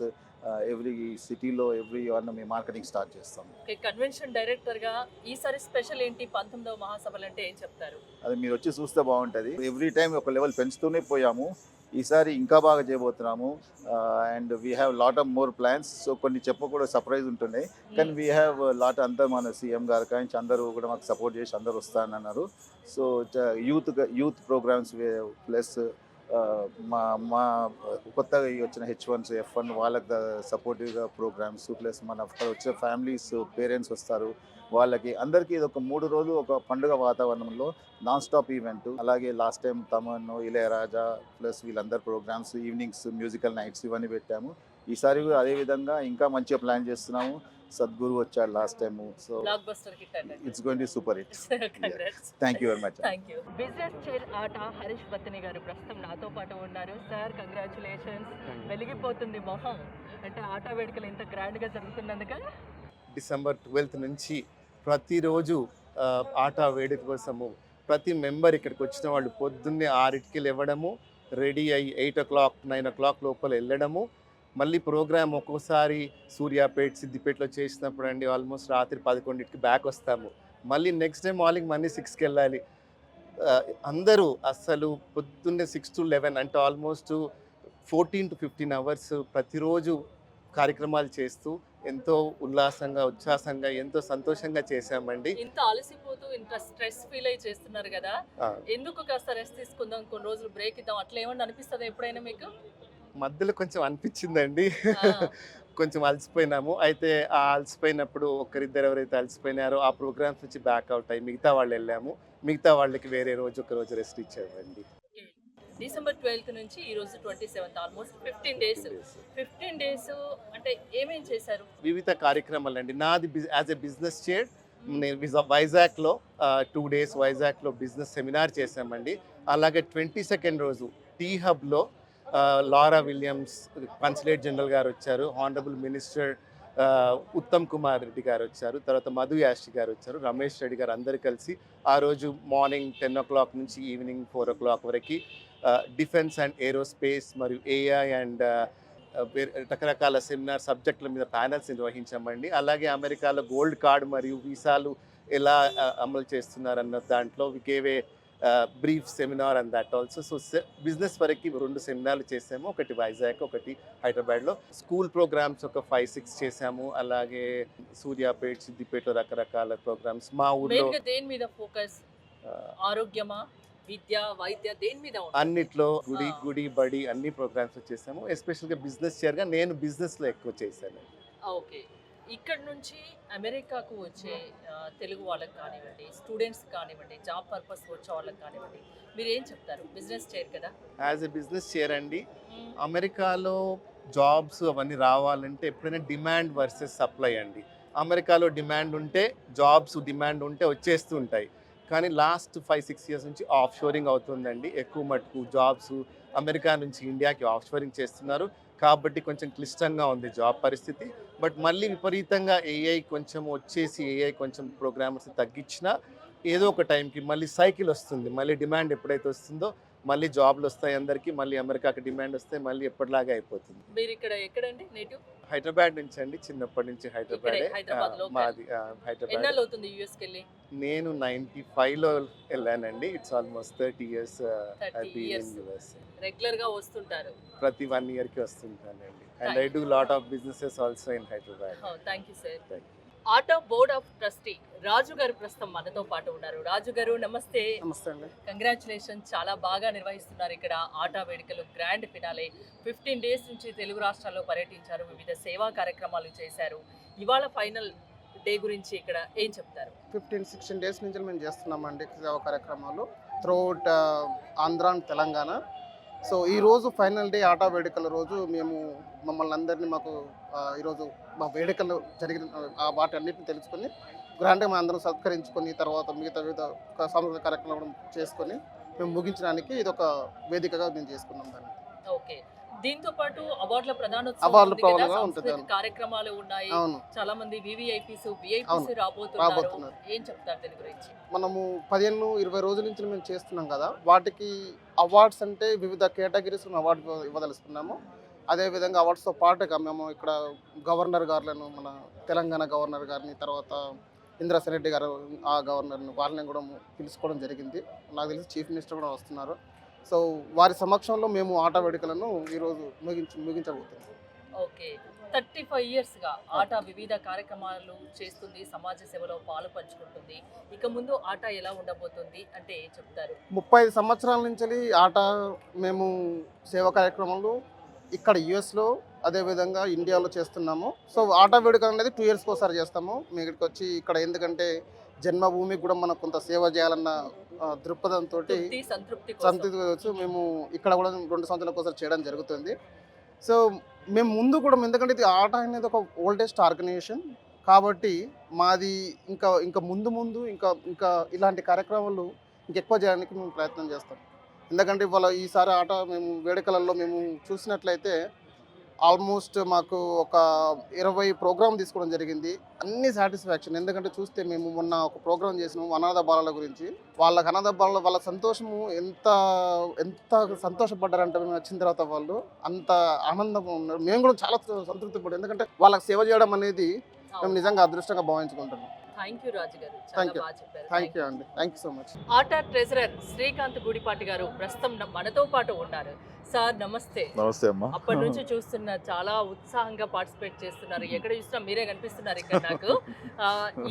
ఎవ్రీ సిటీలో ఎవ్రీ వన్ మేము మార్కెటింగ్ స్టార్ట్ చేస్తాము. కన్వెన్షన్ డైరెక్టర్గా ఈసారి స్పెషల్ ఏంటి 19వ మహాసభలు అంటే ఏం చెప్తారు? అది మీరు వచ్చి చూస్తే బాగుంటుంది. ఎవ్రీ టైం ఒక లెవెల్ పెంచుతూనే పోయాము. ఈసారి ఇంకా బాగా చేయబోతున్నాము and we have lot of more plans. So కొన్ని చెప్పకూడదు, సర్ప్రైజ్ ఉంటున్నాయి. కానీ వీ హ్యావ్ లాట్ అంతా మన సీఎం గారు కానీ అందరూ కూడా మాకు సపోర్ట్ చేసి అందరూ వస్తానన్నారు. సో యూత్ ప్రోగ్రామ్స్ ప్లస్ మా కొత్తగా వచ్చిన H1s, F1 వాళ్ళకి సపోర్టివ్గా ప్రోగ్రామ్స్ ప్లస్ మన వచ్చే ఫ్యామిలీస్ పేరెంట్స్ వస్తారు. వాళ్ళకి అందరికీ ఇది ఒక 3 రోజులు ఒక పండుగ వాతావరణంలో నాన్ స్టాప్ ఈవెంట్. అలాగే last time Thaman, Ilaiyaraaja plus వీళ్ళందరు ప్రోగ్రామ్స్, ఈవినింగ్స్, మ్యూజికల్ నైట్స్ ఇవన్నీ పెట్టాము. ఈసారి కూడా అదేవిధంగా ఇంకా మంచిగా ప్లాన్ చేస్తున్నాము. సద్గురు వచ్చాడు last time. So it's going to super hit. Thank you very much. Thank you. Business chair ఆట హరీష్ బత్తని గారు ప్రస్తుతం నాతో పాటు ఉన్నారు. Sir congratulations. వెలిగిపోతుంది మొహం అంటే ఆట వేడుకలు ఇంత గ్రాండ్గా జరుగుతున్నందుక. డిసెంబర్ 12th నుంచి ప్రతిరోజు ఆట వేడుక కోసము ప్రతి మెంబర్ ఇక్కడికి వచ్చిన వాళ్ళు పొద్దున్నే 6కి లేవడము, రెడీ అయ్యి 8 o'clock 9 o'clock లోపల వెళ్ళడము. మళ్ళీ ప్రోగ్రామ్ ఒక్కోసారి సూర్యాపేట, సిద్దిపేటలో చేసినప్పుడు అండి ఆల్మోస్ట్ రాత్రి 11కి బ్యాక్ వస్తాము. మళ్ళీ నెక్స్ట్ డే మార్నింగ్ మళ్ళీ 6కి వెళ్ళాలి. అందరూ అస్సలు పొద్దున్నే 6 to 11 అంటే ఆల్మోస్ట్ 14 to 15 hours ప్రతిరోజు కార్యక్రమాలు చేస్తూ ఎంతో ఉల్లాసంగా, ఉచ్ఛ్వాసంగా, ఎంతో సంతోషంగా చేశామండి. ఇంత అలసిపోతూ ఇంత స్ట్రెస్ ఫీల్ అయ్యి చేస్తున్నారు కదా, ఎందుకు కాస్త రెస్ట్ తీసుకుందాం, కొన్ని రోజులు బ్రేక్ ఇద్దాం అట్లా ఏమన్నా అనిపిస్తుంది ఎప్పుడైనా మీకు? మధ్యలో కొంచెం అనిపించిందండి. కొంచెం అలసిపోయినాము. అయితే ఆ అలసిపోయినప్పుడు ఒకరిద్దరు ఎవరైతే అలసిపోయినారో ఆ ప్రోగ్రామ్స్ నుంచి బ్యాక్ అవుట్ అయ్యి మిగతా వాళ్ళు వెళ్ళాము. మిగతా వాళ్ళకి వేరే రోజు ఒక రోజు రెస్ట్ ఇచ్చామండి. డిసెంబర్ 12th నుంచి ఈ రోజు 27th ఆల్మోస్ట్ 15 days. 15 days అంటే ఏమేం చేశారు? వివిధ కార్యక్రమాలు అండి. నాది యాజ్ ఎ బిజినెస్ చైర్ నేను వైజాగ్లో 2 days వైజాగ్లో బిజినెస్ సెమినార్ చేశామండి. అలాగే 22nd రోజు టీ హబ్లో Laura Williams consulate general garu వచ్చారు, హానరబుల్ మినిస్టర్ ఉత్తమ్ కుమార్ రెడ్డి గారు వచ్చారు, తర్వాత మధు యాష్టి గారు వచ్చారు, రమేష్ రెడ్డి గారు అందరు కలిసి ఆ రోజు మార్నింగ్ 10 o'clock నుంచి ఈవినింగ్ 4 o'clock వరకు డిఫెన్స్ అండ్ ఏరోస్పేస్ మరియు ఏఐ అండ్ రకరకాల సెమినార్ సబ్జెక్టుల మీద ప్యానల్స్ నిర్వహించామండి. అలాగే అమెరికాలో గోల్డ్ కార్డ్ మరియు వీసాలు ఎలా అమలు చేస్తున్నారన్న దాంట్లో వికేవే brief seminar and that also. So business వరకు 2 సెమినార్లు చేసాము, ఒకటి వైజాగ్, ఒకటి హైదరాబాద్లో. స్కూల్ ప్రోగ్రామ్స్ ఒక 5-6 చేసాము. అలాగే సూర్యాపేట, సిద్దిపేటలో రకరకాల ప్రోగ్రామ్స్. మా ఊళ్ళో దేని మీద ఫోకస్? ఆరోగ్యమా, విద్య, వైద్య, దేని మీద? అన్నిట్లో గుడి బడి అన్ని ప్రోగ్రామ్స్ చేసాము. ఎస్పెషల్గా బిజినెస్ చైర్గా నేను బిజినెస్లో ఎక్కువ చేశాను. ఓకే. ఇక్కడ నుంచి అమెరికాకు వచ్చే తెలుగు వాళ్ళకి కానివ్వండి, స్టూడెంట్స్ కానివ్వండి, జాబ్ పర్పస్ వచ్చే వాళ్ళకి కానివ్వండి, మీరు ఏం చెప్తారు? బిజినెస్ చైర్ కదా. యాజ్ ఎ బిజినెస్ చైర్ అండి, అమెరికాలో జాబ్స్ అవన్నీ రావాలంటే ఎప్పుడైనా డిమాండ్ వర్సెస్ సప్లై అండి. అమెరికాలో డిమాండ్ ఉంటే జాబ్స్, డిమాండ్ ఉంటే వచ్చేస్తూ ఉంటాయి. కానీ లాస్ట్ 5-6 years నుంచి ఆఫ్ షోరింగ్ అవుతుందండి. ఎక్కువ మటుకు జాబ్స్ అమెరికా నుంచి ఇండియాకి ఆఫ్ షోరింగ్ చేస్తున్నారు. కాబట్టి కొంచెం క్లిష్టంగా ఉంది జాబ్ పరిస్థితి. బట్ మళ్ళీ విపరీతంగా ఏఐ కొంచెం వచ్చేసి ఏఐ కొంచెం ప్రోగ్రామర్స్ తగ్గించినా ఏదో ఒక టైంకి మళ్ళీ సైకిల్ వస్తుంది. మళ్ళీ డిమాండ్ ఎప్పుడైతే వస్తుందో మళ్ళీ జాబ్లు వస్తాయి అందరికీ, మళ్ళీ అమెరికాకి డిమాండ్ వస్తే మళ్ళీ ఎప్పటిలాగా అయిపోతుంది. మీరు ఇక్కడ ఎక్కడండి నేటివ్? హైదరాబాద్ నుంచి అండి, చిన్నప్పటి నుంచి హైదరాబాద్ మాది. హైదరాబాద్ నేను 95లో వెళ్ళానండి. ఇట్స్ ఆల్మోస్ట్ 30 years రెగ్యులర్ గా వస్తుంటారు? ప్రతి 1 yearకి వస్తుంటానండి. And I do lot of businesses also in Hyderabad. Thank you sir. ATA board of trustee Raju garu ప్రస్తుతం మనతో పాటు ఉన్నారు. రాజు గారు నమస్తే. నమస్తే అండి. కంగ్రాచులేషన్, చాలా బాగా నిర్వహిస్తున్నారు ఇక్కడ ఆటా వేడుకలు. గ్రాండ్ ఫినాలే 15 days నుంచి తెలుగు రాష్ట్రాల్లో పర్యటించారు, వివిధ సేవా కార్యక్రమాలు చేశారు. ఇవాళ ఫైనల్ డే గురించి ఇక్కడ ఏం చెప్తారు? 15-16 days నుంచి మేము చేస్తున్నామండి సేవా కార్యక్రమాలు. Throughout Andhra and Telangana. So ఈరోజు ఫైనల్ డే ఆటా వేడుకల రోజు మేము మమ్మల్ని అందరినీ ఈరోజు మా వేడుకలు జరిగిన వాటి అన్నిటిని తెలుసుకొని గ్రాండ్గా మేము అందరం సత్కరించుకొని తర్వాత మిగతా వివిధ సాంస్కృతిక కార్యక్రమాలు చేసుకొని మేము ముగించడానికి ఇది ఒక వేదికగా మేము చేసుకున్నాం దాన్ని. ఓకే, దీంతో పాటు అవార్డుల అవార్డుల ప్రదానోత్సవం ప్రదానం ఉంటుంది. కార్యక్రమాలు ఉన్నాయి. అవును, చాలా మంది వివిఐపీస్ అవును, రాబోతున్నారు. ఏం చెప్తారు దీని గురించి? మనము 15-20 రోజుల నుంచి మేము చేస్తున్నాం కదా, వాటికి అవార్డ్స్ అంటే వివిధ కేటగిరీస్ అవార్డు ఇవ్వదలుచుకున్నాము. అదేవిధంగా అవార్డ్స్తో పాటుగా మేము ఇక్కడ గవర్నర్ గారులను, మన తెలంగాణ గవర్నర్ గారిని, తర్వాత ఇంద్రసేన్ రెడ్డి గారు ఆ గవర్నర్ని, వాళ్ళని కూడా పిలుచుకోవడం జరిగింది. నాకు తెలిసి చీఫ్ మినిస్టర్ కూడా వస్తున్నారు. సో వారి సమక్షంలో మేము ఆటా వేడుకలను ఈరోజు ముగించబోతున్నాం. ఓకే, 35 ఇయర్స్గా ఆటా వివిధ కార్యక్రమాలు చేస్తుంది, సమాజ సేవలో పాలు పంచుకుంటుంది. ఇక ముందు ఆటా ఎలా ఉండబోతుంది అంటే ఏం చెప్తారు? 35 సంవత్సరాల నుంచి ఆటా మేము సేవా కార్యక్రమాలు ఇక్కడ యుఎస్లో అదేవిధంగా ఇండియాలో చేస్తున్నాము. సో ఆటా వేడుక అనేది 2 yearsకి ఒకసారి చేస్తాము. మీ ఇక్కడికి వచ్చి ఇక్కడ ఎందుకంటే జన్మభూమికి కూడా మనకు కొంత సేవ చేయాలన్న దృక్పథంతో సంతృప్తి వచ్చి మేము ఇక్కడ కూడా 2 సంవత్సరాలకు ఒకసారి చేయడం జరుగుతుంది. సో మేము ముందు కూడా, ఎందుకంటే ఇది ఆటా అనేది ఒక ఓల్డెస్ట్ ఆర్గనైజేషన్ కాబట్టి మాది ఇంకా ముందు ఇంకా ఇలాంటి కార్యక్రమాలు ఇంకెక్కువ చేయడానికి మేము ప్రయత్నం చేస్తాం. ఎందుకంటే ఇవాళ ఈసారి ఆట మేము వేడుకలలో మేము చూసినట్లయితే ఆల్మోస్ట్ మాకు ఒక 20 ప్రోగ్రామ్ తీసుకోవడం జరిగింది. అన్ని సాటిస్ఫాక్షన్. ఎందుకంటే చూస్తే మేము మొన్న ఒక ప్రోగ్రామ్ చేసినాము అనాథ బాలల గురించి. వాళ్ళకి అనాథ బాలల వాళ్ళ సంతోషము ఎంత సంతోషపడ్డారంటే మేము వచ్చిన తర్వాత వాళ్ళు అంత ఆనందంగా ఉన్నారు. మేము కూడా చాలా సంతృప్తి పడ్డాం. ఎందుకంటే వాళ్ళకి సేవ చేయడం అనేది మేము నిజంగా అదృష్టంగా భావించుకుంటున్నాం. థ్యాంక్ యూ రాజు గారు, థ్యాంక్ యూ, చాలా బాగా చెప్పారు. థ్యాంక్ యూ అండి, thank you so much. Atta treasurer Srikanth Gudipati గారు ప్రస్తుతం మనతో పాటు ఉన్నారు. సార్ నమస్తే. నమస్తే అమ్మా. అప్పటి నుంచి చూస్తున్నా చాలా ఉత్సాహంగా పార్టిసిపేట్ చేస్తున్నారు. ఎక్కడ చూసినా మీరే కనిపిస్తున్నారు ఇక్కడ నాకు.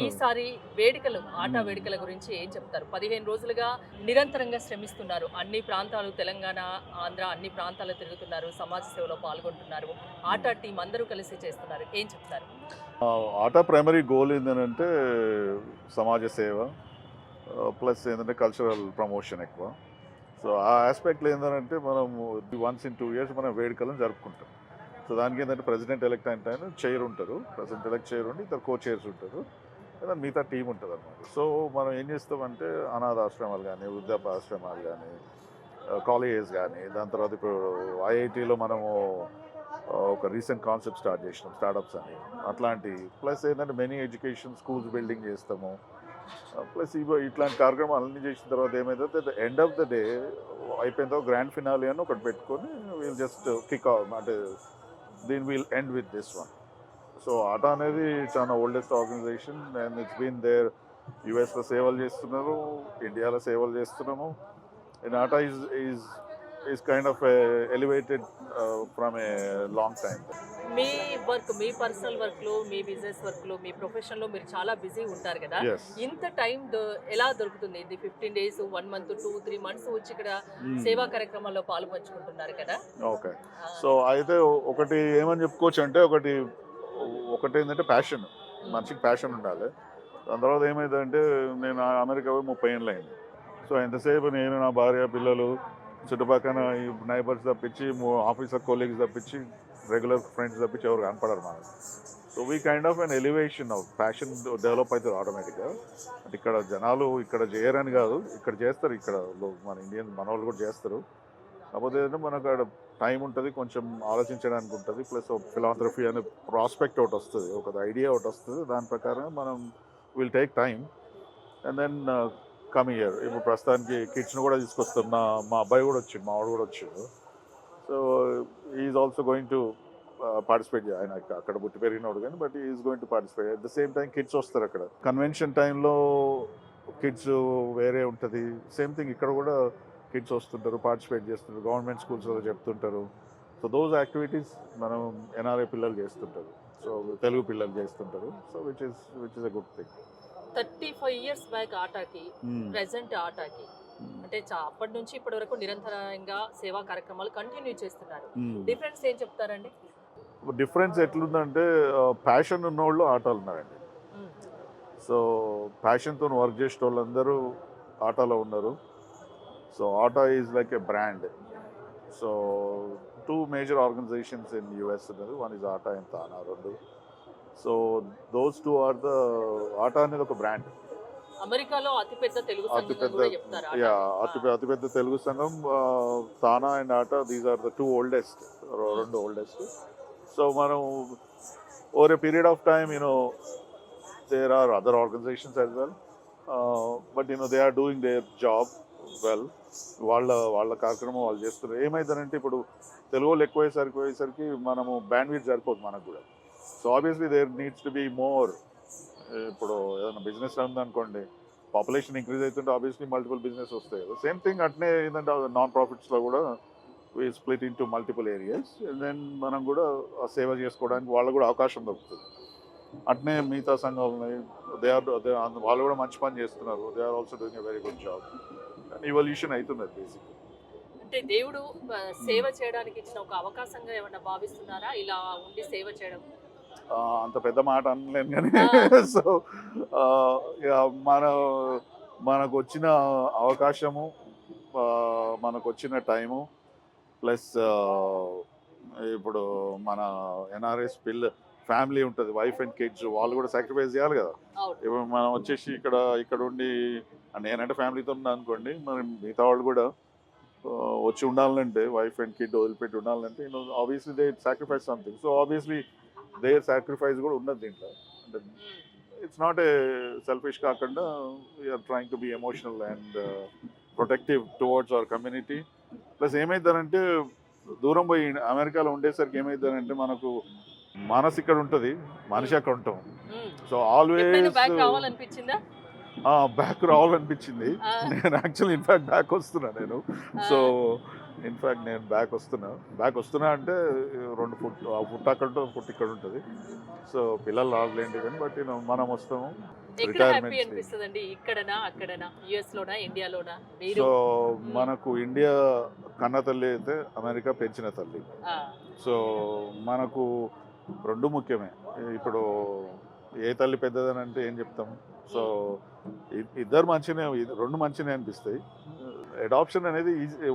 ఈసారి వేడుకలు, ఆటా వేడుకల గురించి ఏం చెప్తారు? 15 రోజులుగా నిరంతరంగా శ్రమిస్తున్నారు. అన్ని ప్రాంతాలు, తెలంగాణ, ఆంధ్ర అన్ని ప్రాంతాలు తిరుగుతున్నారు, సమాజ సేవలో పాల్గొంటున్నారు. ఆటా టీం అందరూ కలిసి చేస్తున్నారు. ఏం చెప్తారు? ఆటా ప్రైమరీ గోల్ ఏంటంటే సమాజ సేవ ప్లస్ ఏంటంటే కల్చరల్ ప్రమోషన్ ఎక్కువ. సో ఆ ఆస్పెక్ట్లో ఏంటంటే మనం once in 2 years మనం వేడుకలను జరుపుకుంటాం. సో దానికి ఏంటంటే ప్రెసిడెంట్ ఎలక్ట్ అంటే చైర్ ఉంటారు, ప్రెసిడెంట్ ఎలక్ట్ చైర్ ఉండి ఇద్దరు కో-చైర్స్ ఉంటారు, లేదా మిగతా టీం ఉంటుంది అన్నమాట. సో మనం ఏం చేస్తామంటే అనాథ ఆశ్రమాలు కానీ, వృద్ధాశ్రమాలు కానీ, కాలేజెస్ కానీ, దాని తర్వాత ఇప్పుడు ఐఐటీలో మనము ఒక రీసెంట్ కాన్సెప్ట్ స్టార్ట్ చేసినాం, స్టార్టప్స్ అని అట్లాంటి. ప్లస్ ఏంటంటే మెనీ ఎడ్యుకేషన్ స్కూల్స్ బిల్డింగ్ చేస్తాము. ప్లస్ ఇట్లాంటి కార్యక్రమాలు అన్నీ చేసిన తర్వాత ఏమైతే the end of the day అయిపోయిన తర్వాత గ్రాండ్ ఫినాలే అని ఒకటి పెట్టుకొని వీల్ జస్ట్ కిక్ ఆఫ్, అంటే we'll end with this one. So ATA అనేది చాలా oldest organisation and it's been there. యుఎస్లో సేవలు చేస్తున్నారు, ఇండియాలో సేవలు చేస్తున్నాము. And ATA is kind of elevated from a long time. Me work, me personal వర్క్లో, మీ బిజినెస్ వర్క్లో, మీ ప్రొఫెషన్లో మీరు చాలా బిజీ ఉంటారు కదా. ఇంత టైం ఎలా దొరుకుతుంది? ఇది 15 days, 1 month, 2-3 months వచ్చి ఇక్కడ సేవా కార్యక్రమాల్లో పాలు పంచుకుంటున్నారు కదా. ఓకే, సో అయితే ఒకటి ఏమని చెప్పుకోవచ్చు అంటే ఒకటి ఏంటంటే ప్యాషన్, మనిషికి ప్యాషన్ ఉండాలి. దాని తర్వాత ఏమైందంటే నేను అమెరికా పోయి 30 ఏళ్ళు అయింది. సో ఎంతసేపు నేను, నా భార్య, పిల్లలు, చుట్టుపక్కల ఈ నైబర్స్ తప్పించి, ఆఫీసర్ కొలీగ్స్ తప్పించి, రెగ్యులర్ ఫ్రెండ్స్ తప్పించి ఎవరు కనపడరు మనకు. So we kind of an elevation of passion develop అవుతుంది ఆటోమేటిక్గా. అంటే ఇక్కడ జనాలు ఇక్కడ చేయరని కాదు, ఇక్కడ చేస్తారు, ఇక్కడ మన ఇండియన్ మన వాళ్ళు కూడా చేస్తారు. కాకపోతే ఏంటంటే మనకు అక్కడ టైం ఉంటుంది, కొంచెం ఆలోచించడానికి ఉంటుంది, ప్లస్ ఫిలాంథ్రఫీ అనే ప్రాస్పెక్ట్ ఒకటి వస్తుంది, ఒక ఐడియా ఒకటి వస్తుంది. దాని ప్రకారం మనం will take time and then come year. ఇప్పుడు ప్రస్తుతానికి కిడ్స్ని కూడా తీసుకొస్తాం. మా అబ్బాయి కూడా వచ్చిండు, మా వాడు కూడా వచ్చిండు. So is also going to participate. ఆయన అక్కడ పుట్టి పెరిగినోడు కానీ, but is going to participate. At the same time kids వస్తారు. అక్కడ కన్వెన్షన్ టైంలో కిడ్స్ వేరే ఉంటుంది. సేమ్ థింగ్ ఇక్కడ కూడా కిడ్స్ వస్తుంటారు, పార్టిసిపేట్ చేస్తుంటారు, గవర్నమెంట్ స్కూల్స్లో చెప్తుంటారు. సో దోస్ యాక్టివిటీస్ మనం ఎన్ఆర్ఐ పిల్లలు చేస్తుంటారు, సో తెలుగు పిల్లలు చేస్తుంటారు. So which is a good thing. 35 years back ఆటాకి, ప్రెసెంట్ ఆటాకి అంటే అప్పటి నుంచి ఇప్పటి వరకు నిరంతరంగా సేవా కార్యక్రమాలు కంటిన్యూ చేస్తున్నారు. డిఫరెన్స్ ఏం చెప్తారండి? డిఫరెన్స్ ఎట్లుందంటే ప్యాషన్ ఉన్నోళ్ళు ఆటలు ఉన్నారండి. సో ప్యాషన్తో వర్క్ చేసే వాళ్ళందరూ ఆటలో ఉన్నారు. So ATA is like a brand. So two major organizations in US, one is ATA and Thana. So those two are the ATA అనేది ఒక బ్రాండ్. అమెరికాలో అతిపెద్ద తెలుగు సంఘం కూడా చెప్తారు ఆట. అతిపెద్ద తెలుగు సంఘం TANA and ATA, these are the two oldest, రెండు ఓల్డెస్ట్. సో మనం over a period of time there are other organisations as well, but they are doing their job well. వాళ్ళ కార్యక్రమం వాళ్ళు చేస్తున్నారు. ఏమైందంటే ఇప్పుడు తెలుగు వాళ్ళు ఎక్కువయ్యేసరికి మనము బ్యాండ్విడ్త్ సరిపోదు మనకు కూడా. So obviously there needs to be more. ఇప్పుడు ఏదైనా బిజినెస్ ఉందనుకోండి, పాపులేషన్ ఇంక్రీజ్ అవుతుంటే ఆబ్వియస్లీ మల్టిపుల్ బిజినెస్ వస్తాయి. సేమ్ థింగ్ అట్నే ఏంటంటే నాన్ ప్రాఫిట్స్లో కూడా we split into multiple areas. Then మనం కూడా సేవ చేసుకోవడానికి వాళ్ళకు కూడా అవకాశం దొరుకుతుంది. అట్నే మిగతా సంఘాలు ఉన్నాయి, వాళ్ళు కూడా మంచి పని చేస్తున్నారు. They are also doing a very good job. And evolution అవుతున్నది బేసిక్. అంటే దేవుడు సేవ చేయడానికి ఇచ్చిన ఒక అవకాశంగా ఏమన్నా భావిస్తున్నారా ఇలా ఉండి సేవ చేయడం? అంత పెద్ద మాట అనలేను కానీ సో మనకు వచ్చిన అవకాశము, మనకు వచ్చిన టైము, ప్లస్ ఇప్పుడు మన ఎన్ఆర్ఎస్ ఫ్యామిలీ ఉంటుంది, వైఫ్ అండ్ కిడ్స్, వాళ్ళు కూడా సాక్రిఫైస్ చేయాలి కదా. ఇప్పుడు మనం వచ్చేసి ఇక్కడ ఉండి నేనంటే ఫ్యామిలీతో ఉన్నా అనుకోండి, మరి మిగతా వాళ్ళు కూడా వచ్చి ఉండాలంటే, వైఫ్ అండ్ కిడ్ వదిలిపెట్టి ఉండాలంటే obviously they sacrifice something. So obviously their sacrifice కూడా ఉన్నది దీంట్లో. అంటే ఇట్స్ నాట్ ఏ సెల్ఫిష్ కాకుండా we're trying to be emotional and protective towards our community. Plus ఏమైందనంటే దూరం పోయి అమెరికాలో ఉండేసరికి ఏమైందనంటే మనకు మనసు ఇక్కడ ఉంటుంది, మనిషి అక్కడ ఉంటాం. సో ఆల్వేస్ బ్యాక్ రావాలనిపించింది. నేను యాక్చువల్లీ ఇన్ఫ్యాక్ట్ బ్యాక్ వస్తున్నా నేను. సో ఇన్ఫ్యాక్ట్ నేను బ్యాక్ వస్తున్నా అంటే 2 ఫుట్ అక్కడ ఉంటుంది, ఫుట్ ఇక్కడ ఉంటుంది. సో పిల్లలు రాదులేండి కానీ, బట్ మనం వస్తాము రిటైర్మెంట్. సో మనకు ఇండియా కన్న తల్లి అయితే అమెరికా పెంచిన తల్లి. సో మనకు రెండు ముఖ్యమే. ఇప్పుడు ఏ తల్లి పెద్దదని అంటే ఏం చెప్తాం. సో ఇద్దరు రెండు మంచినే అనిపిస్తాయి. అడాప్షన్ అనేది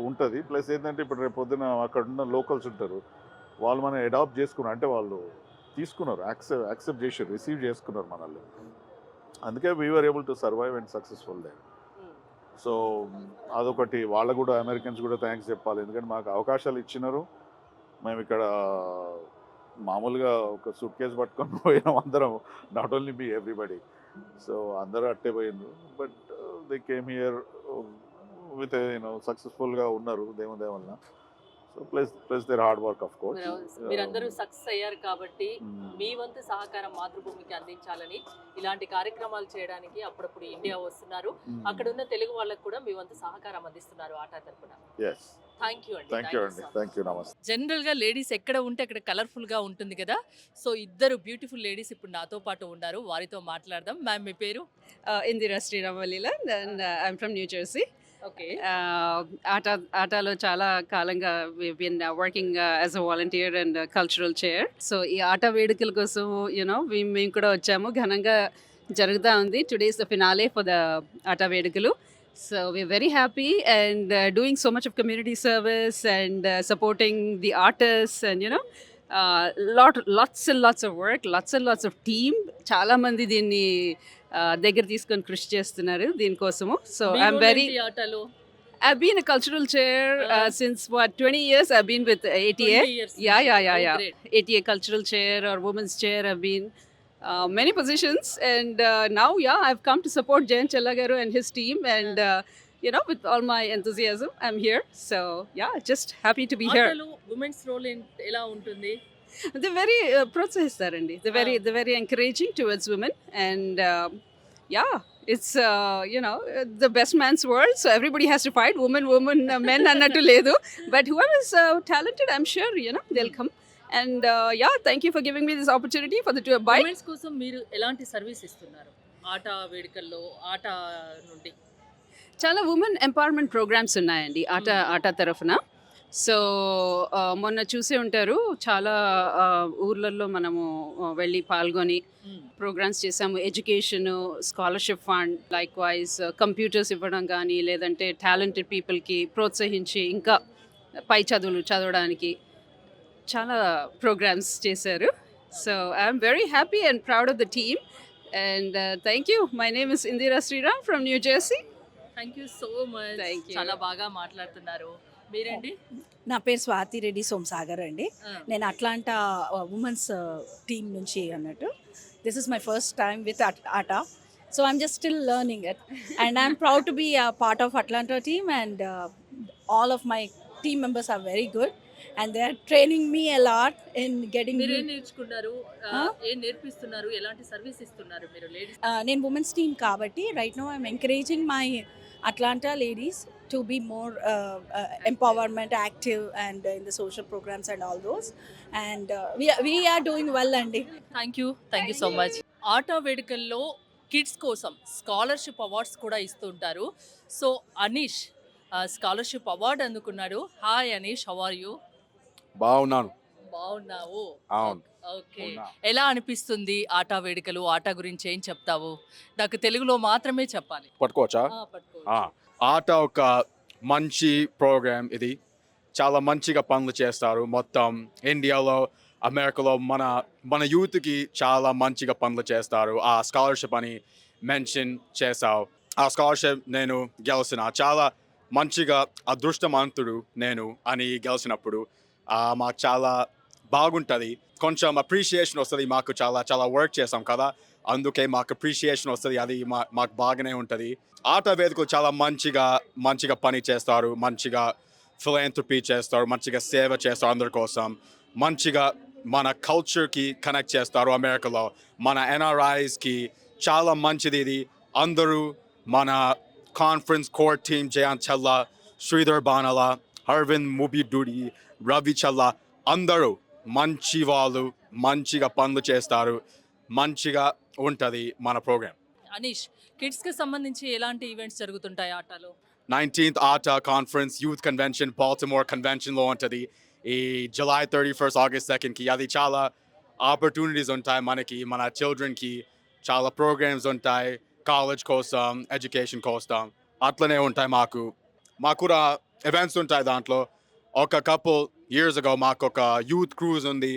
ఉంటుంది. ప్లస్ ఏంటంటే ఇప్పుడు రేపు పొద్దున అక్కడ ఉన్న లోకల్స్ ఉంటారు, వాళ్ళు మనం అడాప్ట్ చేసుకున్నారు అంటే వాళ్ళు తీసుకున్నారు, యాక్సెప్ట్ చేసి రిసీవ్ చేసుకున్నారు మనల్ని. అందుకే we are able to survive and successful they. So అదొకటి. వాళ్ళకు కూడా అమెరికన్స్ కూడా థ్యాంక్స్ చెప్పాలి, ఎందుకంటే మాకు అవకాశాలు ఇచ్చినారు. మేము ఇక్కడ మామూలుగా ఒక సూట్ కేసు పట్టుకొని పోయినాం అందరం, not only me everybody. So అందరూ అట్టే పోయిండ్రు, but they came here with సక్సెస్ఫుల్గా ఉన్నారు దేవుని వల్ల. So plus there hard work of course. మీరందరూ సక్సెస్ అయ్యారు కాబట్టి మీ వంతు సహకారం మాతృభూమికి అందించాలని ఇలాంటి కార్యక్రమాలు చేయడానికి అప్పుడప్పుడు ఇండియా వస్తున్నారు. అక్కడ ఉన్న తెలుగు వాళ్ళకు కూడా మీ వంతు సహకారం అందిస్తున్నారు ఆటా తరపున. థ్యాంక్ యూ అండి. నమస్తే. జనరల్ గా లేడీస్ ఎక్కడ ఉంటే అక్కడ కలర్ఫుల్ గా ఉంటుంది కదా. సో ఇద్దరు బ్యూటిఫుల్ లేడీస్ ఇప్పుడు నాతో పాటు ఉన్నారు, వారితో మాట్లాడదాం. మ్యామ్ మీ పేరు? Indira Sriramaleela, and I'm from New Jersey. Okay. ఆటాలో చాలా కాలంగా we've been working as a volunteer and cultural chair. So ఈ ఆట వేడుకల కోసం మేము కూడా వచ్చాము. ఘనంగా జరుగుతూ ఉంది. Today is the finale for the ఆట వేడుకలు. So we're very happy and doing so much of community service and supporting the artists and lots and lots of work, lots and lots of team. చాలా మంది దీన్ని దగ్గర తీసుకొని కృషి చేస్తున్నారు దీనికోసము. So I've been a cultural chair since 20 years. I've been with ATA. Yeah. ATA cultural chair or women's chair. I've been many positions, and now I've come to support Jayan Chellagaru and his team, and with all my enthusiasm I'm here. So just happy to be here. ఆటలో women's role ఎలా ఉంటుంది? They're very ప్రోత్సహిస్తారండి. They're very encouraging towards women, and it's the best man's world, so everybody has to fight. Women men annattu ledu, but whoever is talented, I'm sure they'll come. And thank you for giving me this opportunity for the tour bike. Women's కోసం మీరు ఎలాంటి service ఇస్తున్నారు ఆట వేడుకల్లో? ఆట నుండి చాలా women empowerment programmes ఉన్నాయండి ఆట తరఫున. సో మొన్న చూసే ఉంటారు, చాలా ఊర్లలో మనము వెళ్ళి పాల్గొని ప్రోగ్రామ్స్ చేసాము. Education, scholarship fund, like wise computers ఇవ్వడం కానీ, లేదంటే టాలెంటెడ్ పీపుల్కి ప్రోత్సహించి ఇంకా పై చదువులు చదవడానికి చాలా ప్రోగ్రామ్స్ చేశారు. So I'm very happy and proud of the team. And thank you. My name is Indira Sriram from New Jersey. Thank you so much. Thank you. చాలా బాగా మాట్లాడుతున్నారు. మీరండి? నా పేరు స్వాతి రెడ్డి సోమసాగర్ అండి. నేను అట్లాంటా ఉమెన్స్ టీమ్ నుంచి అన్నట్టు. This is my first time with ATA. So I'm just still learning it and I'm proud to be part of Atlanta team and all of my team members are very good and they are training me a lot in getting. మీరేం నేర్చుకున్నారు? ఏం నేర్పిస్తున్నారు? ఎలాంటి service ఇస్తున్నారు మీరు ladies? నేను women's team కాబట్టి right now I'm encouraging my Atlanta ladies to be more empowerment active and in the social programs and all those and we are doing well andi. Thank you so much. ATA వేడుకల్లో kids కోసం scholarship awards కూడా ఇస్తుంటారు. So Anish scholarship award అందుకున్నాడు. Hi Anish, how are you? బాగున్నాను. బాగున్నావు? అవును. Okay. ఎలా అనిపిస్తుంది ఆటా వేడుకలు? ఆటా గురించి ఏం చెప్తావు? నాకు తెలుగులో మాత్రమే చెప్పాలి. పట్టుకోవచ్చా? ఆట ఒక మంచి ప్రోగ్రామ్. ఇది చాలా మంచిగా పనులు చేస్తారు. మొత్తం ఇండియాలో, అమెరికాలో మన యూత్కి చాలా మంచిగా పనులు చేస్తారు. ఆ స్కాలర్షిప్ అని మెన్షన్ చేశావు. ఆ స్కాలర్షిప్ నేను గెలిచిన చాలా మంచిగా అదృష్టవంతుడు నేను అని గెలిచినప్పుడు మాకు చాలా బాగుంటుంది. కొంచెం అప్రిషియేషన్ వస్తుంది. మాకు చాలా వర్క్ చేసాం కదా, అందుకే మాకు అప్రిషియేషన్ వస్తుంది. అది మాకు బాగానే ఉంటుంది. ఆట వేదికలు చాలా మంచిగా పని చేస్తారు, మంచిగా ఫిలాంథ్రపీ చేస్తారు, మంచిగా సేవ చేస్తారు అందరి కోసం. మంచిగా మన కల్చర్కి కనెక్ట్ చేస్తారు. అమెరికాలో మన ఎన్ఆర్ఐస్కి చాలా మంచిది ఇది. అందరూ మన కాన్ఫరెన్స్ కోర్ టీమ్, జయంత్ చల్లా, శ్రీధర్ బానల, అరవింద్ ముబిడుడి, రవి చల్లా అందరూ మంచి వాళ్ళు, మంచిగా పనులు చేస్తారు. మంచిగా ఉంటుంది మన ప్రోగ్రామ్. అనీష్, కిడ్స్కి సంబంధించి ఎలాంటి ఈవెంట్స్ జరుగుతుంటాయి ఆటలో? 19th ఆటా కాన్ఫరెన్స్ యూత్ కన్వెన్షన్ బాల్టిమోర్ కన్వెన్షన్లో ఉంటుంది. ఈ July 31st, August 2ndకి. అది చాలా ఆపర్చునిటీస్ ఉంటాయి మనకి, మన చిల్డ్రన్కి. చాలా ప్రోగ్రామ్స్ ఉంటాయి కాలేజ్ కోసం, ఎడ్యుకేషన్ కోసం. అట్లనే ఉంటాయి మాకు కూడా ఈవెంట్స్ ఉంటాయి. దాంట్లో ఒక కపుల్ ఇయర్స్ అగో మాకు ఒక యూత్ క్రూజ్ ఉంది.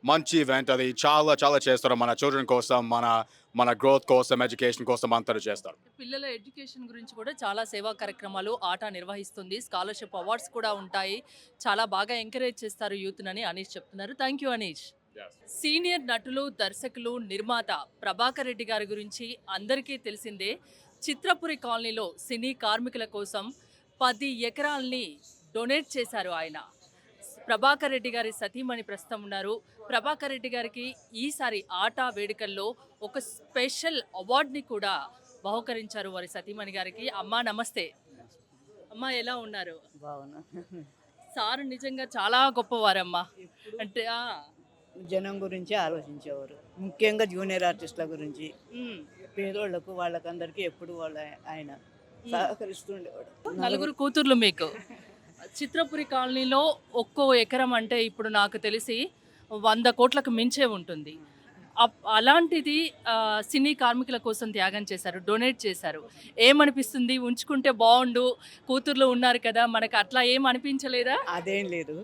మంచి ఈవెంట్. అది చాలా చేస్తారు మన చిల్డ్రన్ కోసం, మన గ్రోత్ కోసం, ఎడ్యుకేషన్ కోసం అంతా చేస్తారు. పిల్లల ఎడ్యుకేషన్ గురించి కూడా చాలా సేవా కార్యక్రమాలు ఆటా నిర్వహిస్తుంది. స్కాలర్షిప్ అవార్డ్స్ కూడా ఉంటాయి. చాలా బాగా ఎంకరేజ్ చేస్తారు యూత్నని అనీష్ చెప్తున్నారు. Thank you Anish. సీనియర్ నటులు, దర్శకులు, నిర్మాత ప్రభాకర్ రెడ్డి గారి గురించి అందరికీ తెలిసిందే. చిత్రపురి కాలనీలో సినీ కార్మికుల కోసం 10 ఎకరాల్ని డొనేట్ చేశారు ఆయన. ప్రభాకర్ రెడ్డి గారి సతీమణి ప్రస్తుతం ఉన్నారు. ప్రభాకర్ రెడ్డి గారికి ఈసారి ఆటా వేడుకల్లో ఒక స్పెషల్ అవార్డుని కూడా బహుకరించారు వారి సతీమణి గారికి. అమ్మా నమస్తే. అమ్మా ఎలా ఉన్నారు? బాగున్నా. సార్ నిజంగా చాలా గొప్పవారమ్మా. అంటే జనం గురించి ఆలోచించేవారు, ముఖ్యంగా జూనియర్ ఆర్టిస్టుల గురించి, పేదోళ్లకు వాళ్ళకందరికీ ఎప్పుడు ఆయన సహకరిస్తుండేవాడు. 4 కూతుర్లు మీకు. చిత్రపురి కాలనీలో ఒక్కో ఎకరం అంటే ఇప్పుడు నాకు తెలిసి 100 కోట్లకు మించే ఉంటుంది. అలాంటిది సినీ కార్మికుల కోసం త్యాగం చేశారు, డొనేట్ చేశారు. ఏమనిపిస్తుంది? ఉంచుకుంటే బాగుండు, కూతుర్లు ఉన్నారు కదా, మనకు అట్లా ఏం అనిపించలేదా? అదేం లేదు.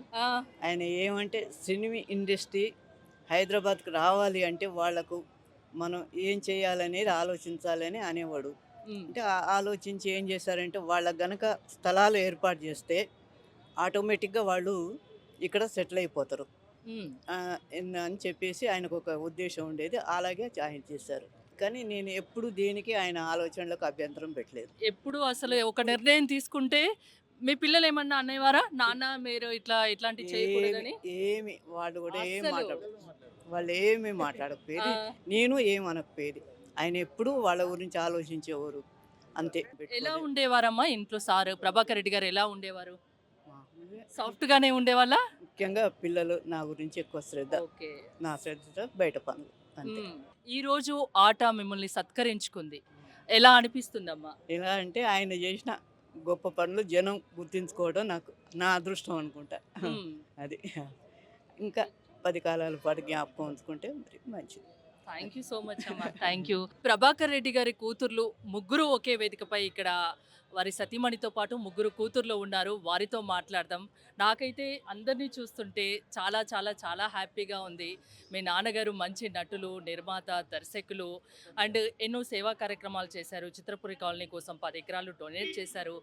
ఆయన ఏమంటే సినిమా ఇండస్ట్రీ హైదరాబాద్కి రావాలి అంటే వాళ్లకు మనం ఏం చేయాలనేది ఆలోచించాలని అనేవాడు. అంటే ఆలోచించి ఏం చేశారంటే వాళ్ళకి గనక స్థలాలు ఏర్పాటు చేస్తే ఆటోమేటిక్గా వాళ్ళు ఇక్కడ సెటిల్ అయిపోతారు అని చెప్పేసి ఆయనకు ఒక ఉద్దేశం ఉండేది. అలాగే ఆయన చేశారు. కానీ నేను ఎప్పుడు దేనికి ఆయన ఆలోచనలకు అభ్యంతరం పెట్టలేదు. ఎప్పుడు అసలు ఒక నిర్ణయం తీసుకుంటే మీ పిల్లలు ఏమన్నా అనేవారా, నాన్న మీరు ఇట్లాంటి చేయకూడదని? ఏమి వాళ్ళు కూడా వాళ్ళు ఏమి మాట్లాడకపోయేది, నేను ఏమనకపోయేది. ఆయన ఎప్పుడు వాళ్ళ గురించి ఆలోచించేవారు అంతే. ఎలా ఉండేవారమ్మా ఇంట్లో సార్ ప్రభాకర్ రెడ్డి గారు? ఎలా ఉండేవారు? సాఫ్ట్ గానే ఉండేవాళ్ళ? ముఖ్యంగా పిల్లలు నా గురించి ఎక్కువ శ్రద్ధ, నా శ్రద్ధ బయట పనులు అంతే. ఈ రోజు ఆటా మిమ్మల్ని సత్కరించుకుంది, ఎలా అనిపిస్తుందమ్మా? ఎలా అంటే ఆయన చేసిన గొప్ప పనులు జనం గుర్తించుకోవడం నాకు నా అదృష్టం అనుకుంటా. అది ఇంకా 10 కాలాల పాటు జ్ఞాపకం ఉంచుకుంటే మరి మంచిది. థ్యాంక్ యూ సో మచ్ అమ్మా, థ్యాంక్ యూ. ప్రభాకర్ రెడ్డి గారి కూతుర్లు ముగ్గురు ఒకే వేదికపై ఇక్కడ వారి సతీమణితో పాటు ముగ్గురు కూతుర్లు ఉన్నారు. వారితో మాట్లాడదాం. నాకైతే అందరినీ చూస్తుంటే చాలా చాలా చాలా హ్యాపీగా ఉంది. మీ నాన్నగారు మంచి నటులు, నిర్మాత, దర్శకులు అండ్ ఎన్నో సేవా కార్యక్రమాలు చేశారు. చిత్రపురి కాలనీ కోసం 10 ఎకరాలు డొనేట్ చేశారు.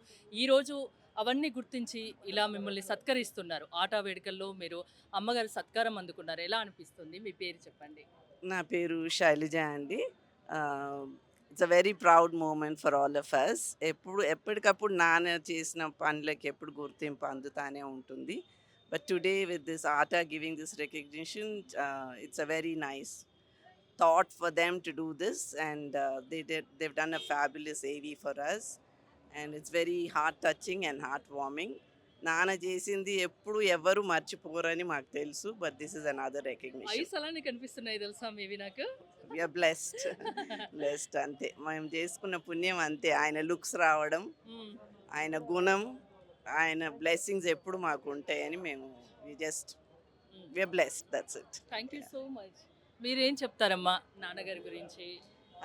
ఈరోజు అవన్నీ గుర్తించి ఇలా మిమ్మల్ని సత్కరిస్తున్నారు. ఆటా వేడుకల్లో మీరు అమ్మగారు సత్కారం అందుకున్నారు. ఎలా అనిపిస్తుంది? మీ పేరు చెప్పండి. నా పేరు శైలజ అండి. It's a very proud moment for all of us. ఎప్పటికప్పుడు నాన్న చేసిన పనులకి ఎప్పుడు గుర్తింపు అందుతానే ఉంటుంది. But today with this ATA giving this recognition, it's a very nice thought for them to do this, and they've done a fabulous AV for us, and it's very heart touching and heart warming. నాన్న చేసింది ఎప్పుడు ఎవరు మర్చిపోరని మాకు తెలుసు, but this is another recognition. Ice అలానే కనిపిస్తున్నాయి తెలుసా మేవి నాకు. వీఆర్ బ్లెస్డ్ అంతే. మేము చేసుకున్న పుణ్యం అంతే. ఆయన లుక్స్ రావడం, ఆయన గుణం, ఆయన బ్లెస్సింగ్స్ ఎప్పుడు మాకు ఉంటాయని మేము we are blessed. That's it. Thank you so much. మీరేం చెప్తారమ్మా నాన్నగారి గురించి?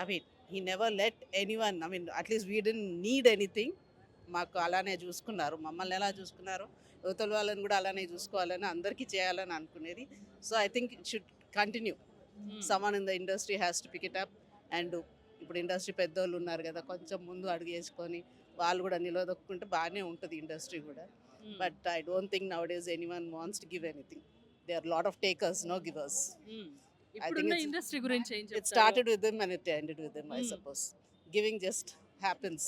I mean, he never let anyone, I mean, at least we didn't need anything. మాకు అలానే చూసుకున్నారు. మమ్మల్ని ఎలా చూసుకున్నారో యువతల వాళ్ళని కూడా అలానే చూసుకోవాలని, అందరికీ చేయాలని అనుకునేది. So I think it should continue. Someone in the industry has to pick it up. And ఇప్పుడు ఇండస్ట్రీ పెద్దోళ్ళు ఉన్నారు కదా, కొంచెం ముందు అడుగు వేసుకొని వాళ్ళు కూడా నిలదొక్కుంటే బాగానే ఉంటుంది ఇండస్ట్రీ కూడా. But I don't think nowadays anyone wants to give anything. They are lot of takers, no givers. ఇప్పుడున్న ఇండస్ట్రీ గురించి ఏం చెప్తారు? It started with them and it ended with them, I suppose. Giving just happens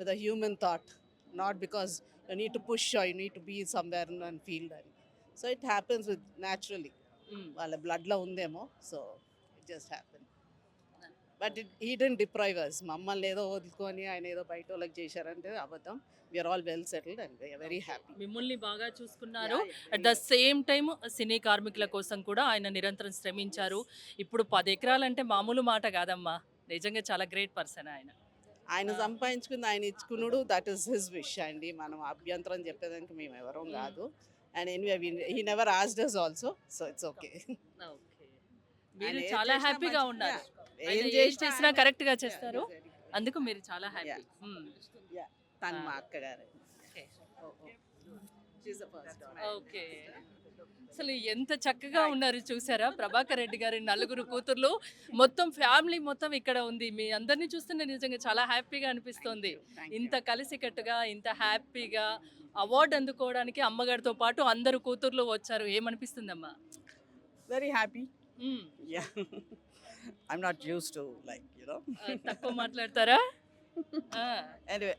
with a human thought, not because you need to push or you need to be somewhere and feel that. So it happens with naturally. వాళ్ళ బ్లడ్లో ఉందేమో, so it just happened. But he didn't deprive us. మమ్మల్ని ఏదో వదులుకొని ఆయన ఏదో బయట వాళ్ళకి చేశారంటే అబద్ధం. We are all well settled and we are very happy. మిమ్మల్ని బాగా చూసుకున్నారు. అట్ ద సేమ్ టైం సినీ కార్మికుల కోసం కూడా ఆయన నిరంతరం శ్రమించారు. ఇప్పుడు 10 ఎకరాలంటే మామూలు మాట కాదమ్మా. నిజంగా చాలా గ్రేట్ పర్సన్ ఆయన. ఆయన సంపాదించుకుంది ఆయన ఇచ్చుకున్నాడు. దట్ ఈస్ హిస్ విష్ అండి. మనం అభ్యంతరం చెప్పేదానికి మేము ఎవరం కాదు. And anyway he never asked us also, so it's okay. మీరు చాలా హ్యాపీగా ఉన్నారు. ఏం చేసినా కరెక్ట్ గా చేస్తారు. అందుకు మీరు చాలా హ్యాపీ. తను మా అక్కగారు. ఓకే. అసలు ఎంత చక్కగా ఉన్నారు చూసారా ప్రభాకర్ రెడ్డి గారి నలుగురు కూతుర్లు. మొత్తం ఫ్యామిలీ మొత్తం ఇక్కడ ఉంది. మీ అందరినీ చూస్తుంటే నిజంగా చాలా హ్యాపీగా అనిపిస్తుంది. ఇంత కలిసికట్టుగా, ఇంత హ్యాపీగా అవార్డు అందుకోవడానికి అమ్మగారితో పాటు అందరు కూతుర్లు వచ్చారు. ఏమనిపిస్తుందమ్మా? Very happy. Yeah. I'm not used to, like, you know. తక్కువ మాట్లాడతారా? Anyway,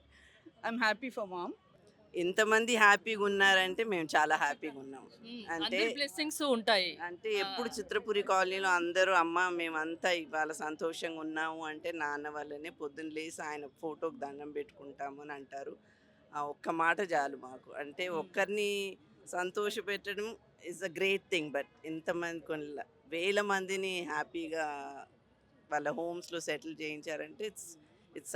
I'm happy for mom. ఇంతమంది హ్యాపీగా ఉన్నారంటే మేము చాలా హ్యాపీగా ఉన్నాం. అంటే బ్లెస్సింగ్స్ ఉంటాయి. అంటే ఎప్పుడు చిత్రపురి కాలనీలో అందరూ అమ్మ మేమంతా ఇవాళ సంతోషంగా ఉన్నాము అంటే నాన్న వల్లనే. పొద్దున్న లేసి ఆయన ఫోటోకి దండం పెట్టుకుంటాము అని అంటారు. ఆ ఒక్క మాట చాలు మాకు. అంటే ఒక్కరిని సంతోష పెట్టడం is a great thing. But ఇంతమంది కొన్ని వేల మందిని హ్యాపీగా వాళ్ళ హోమ్స్లో సెటిల్ చేయించారంటే it's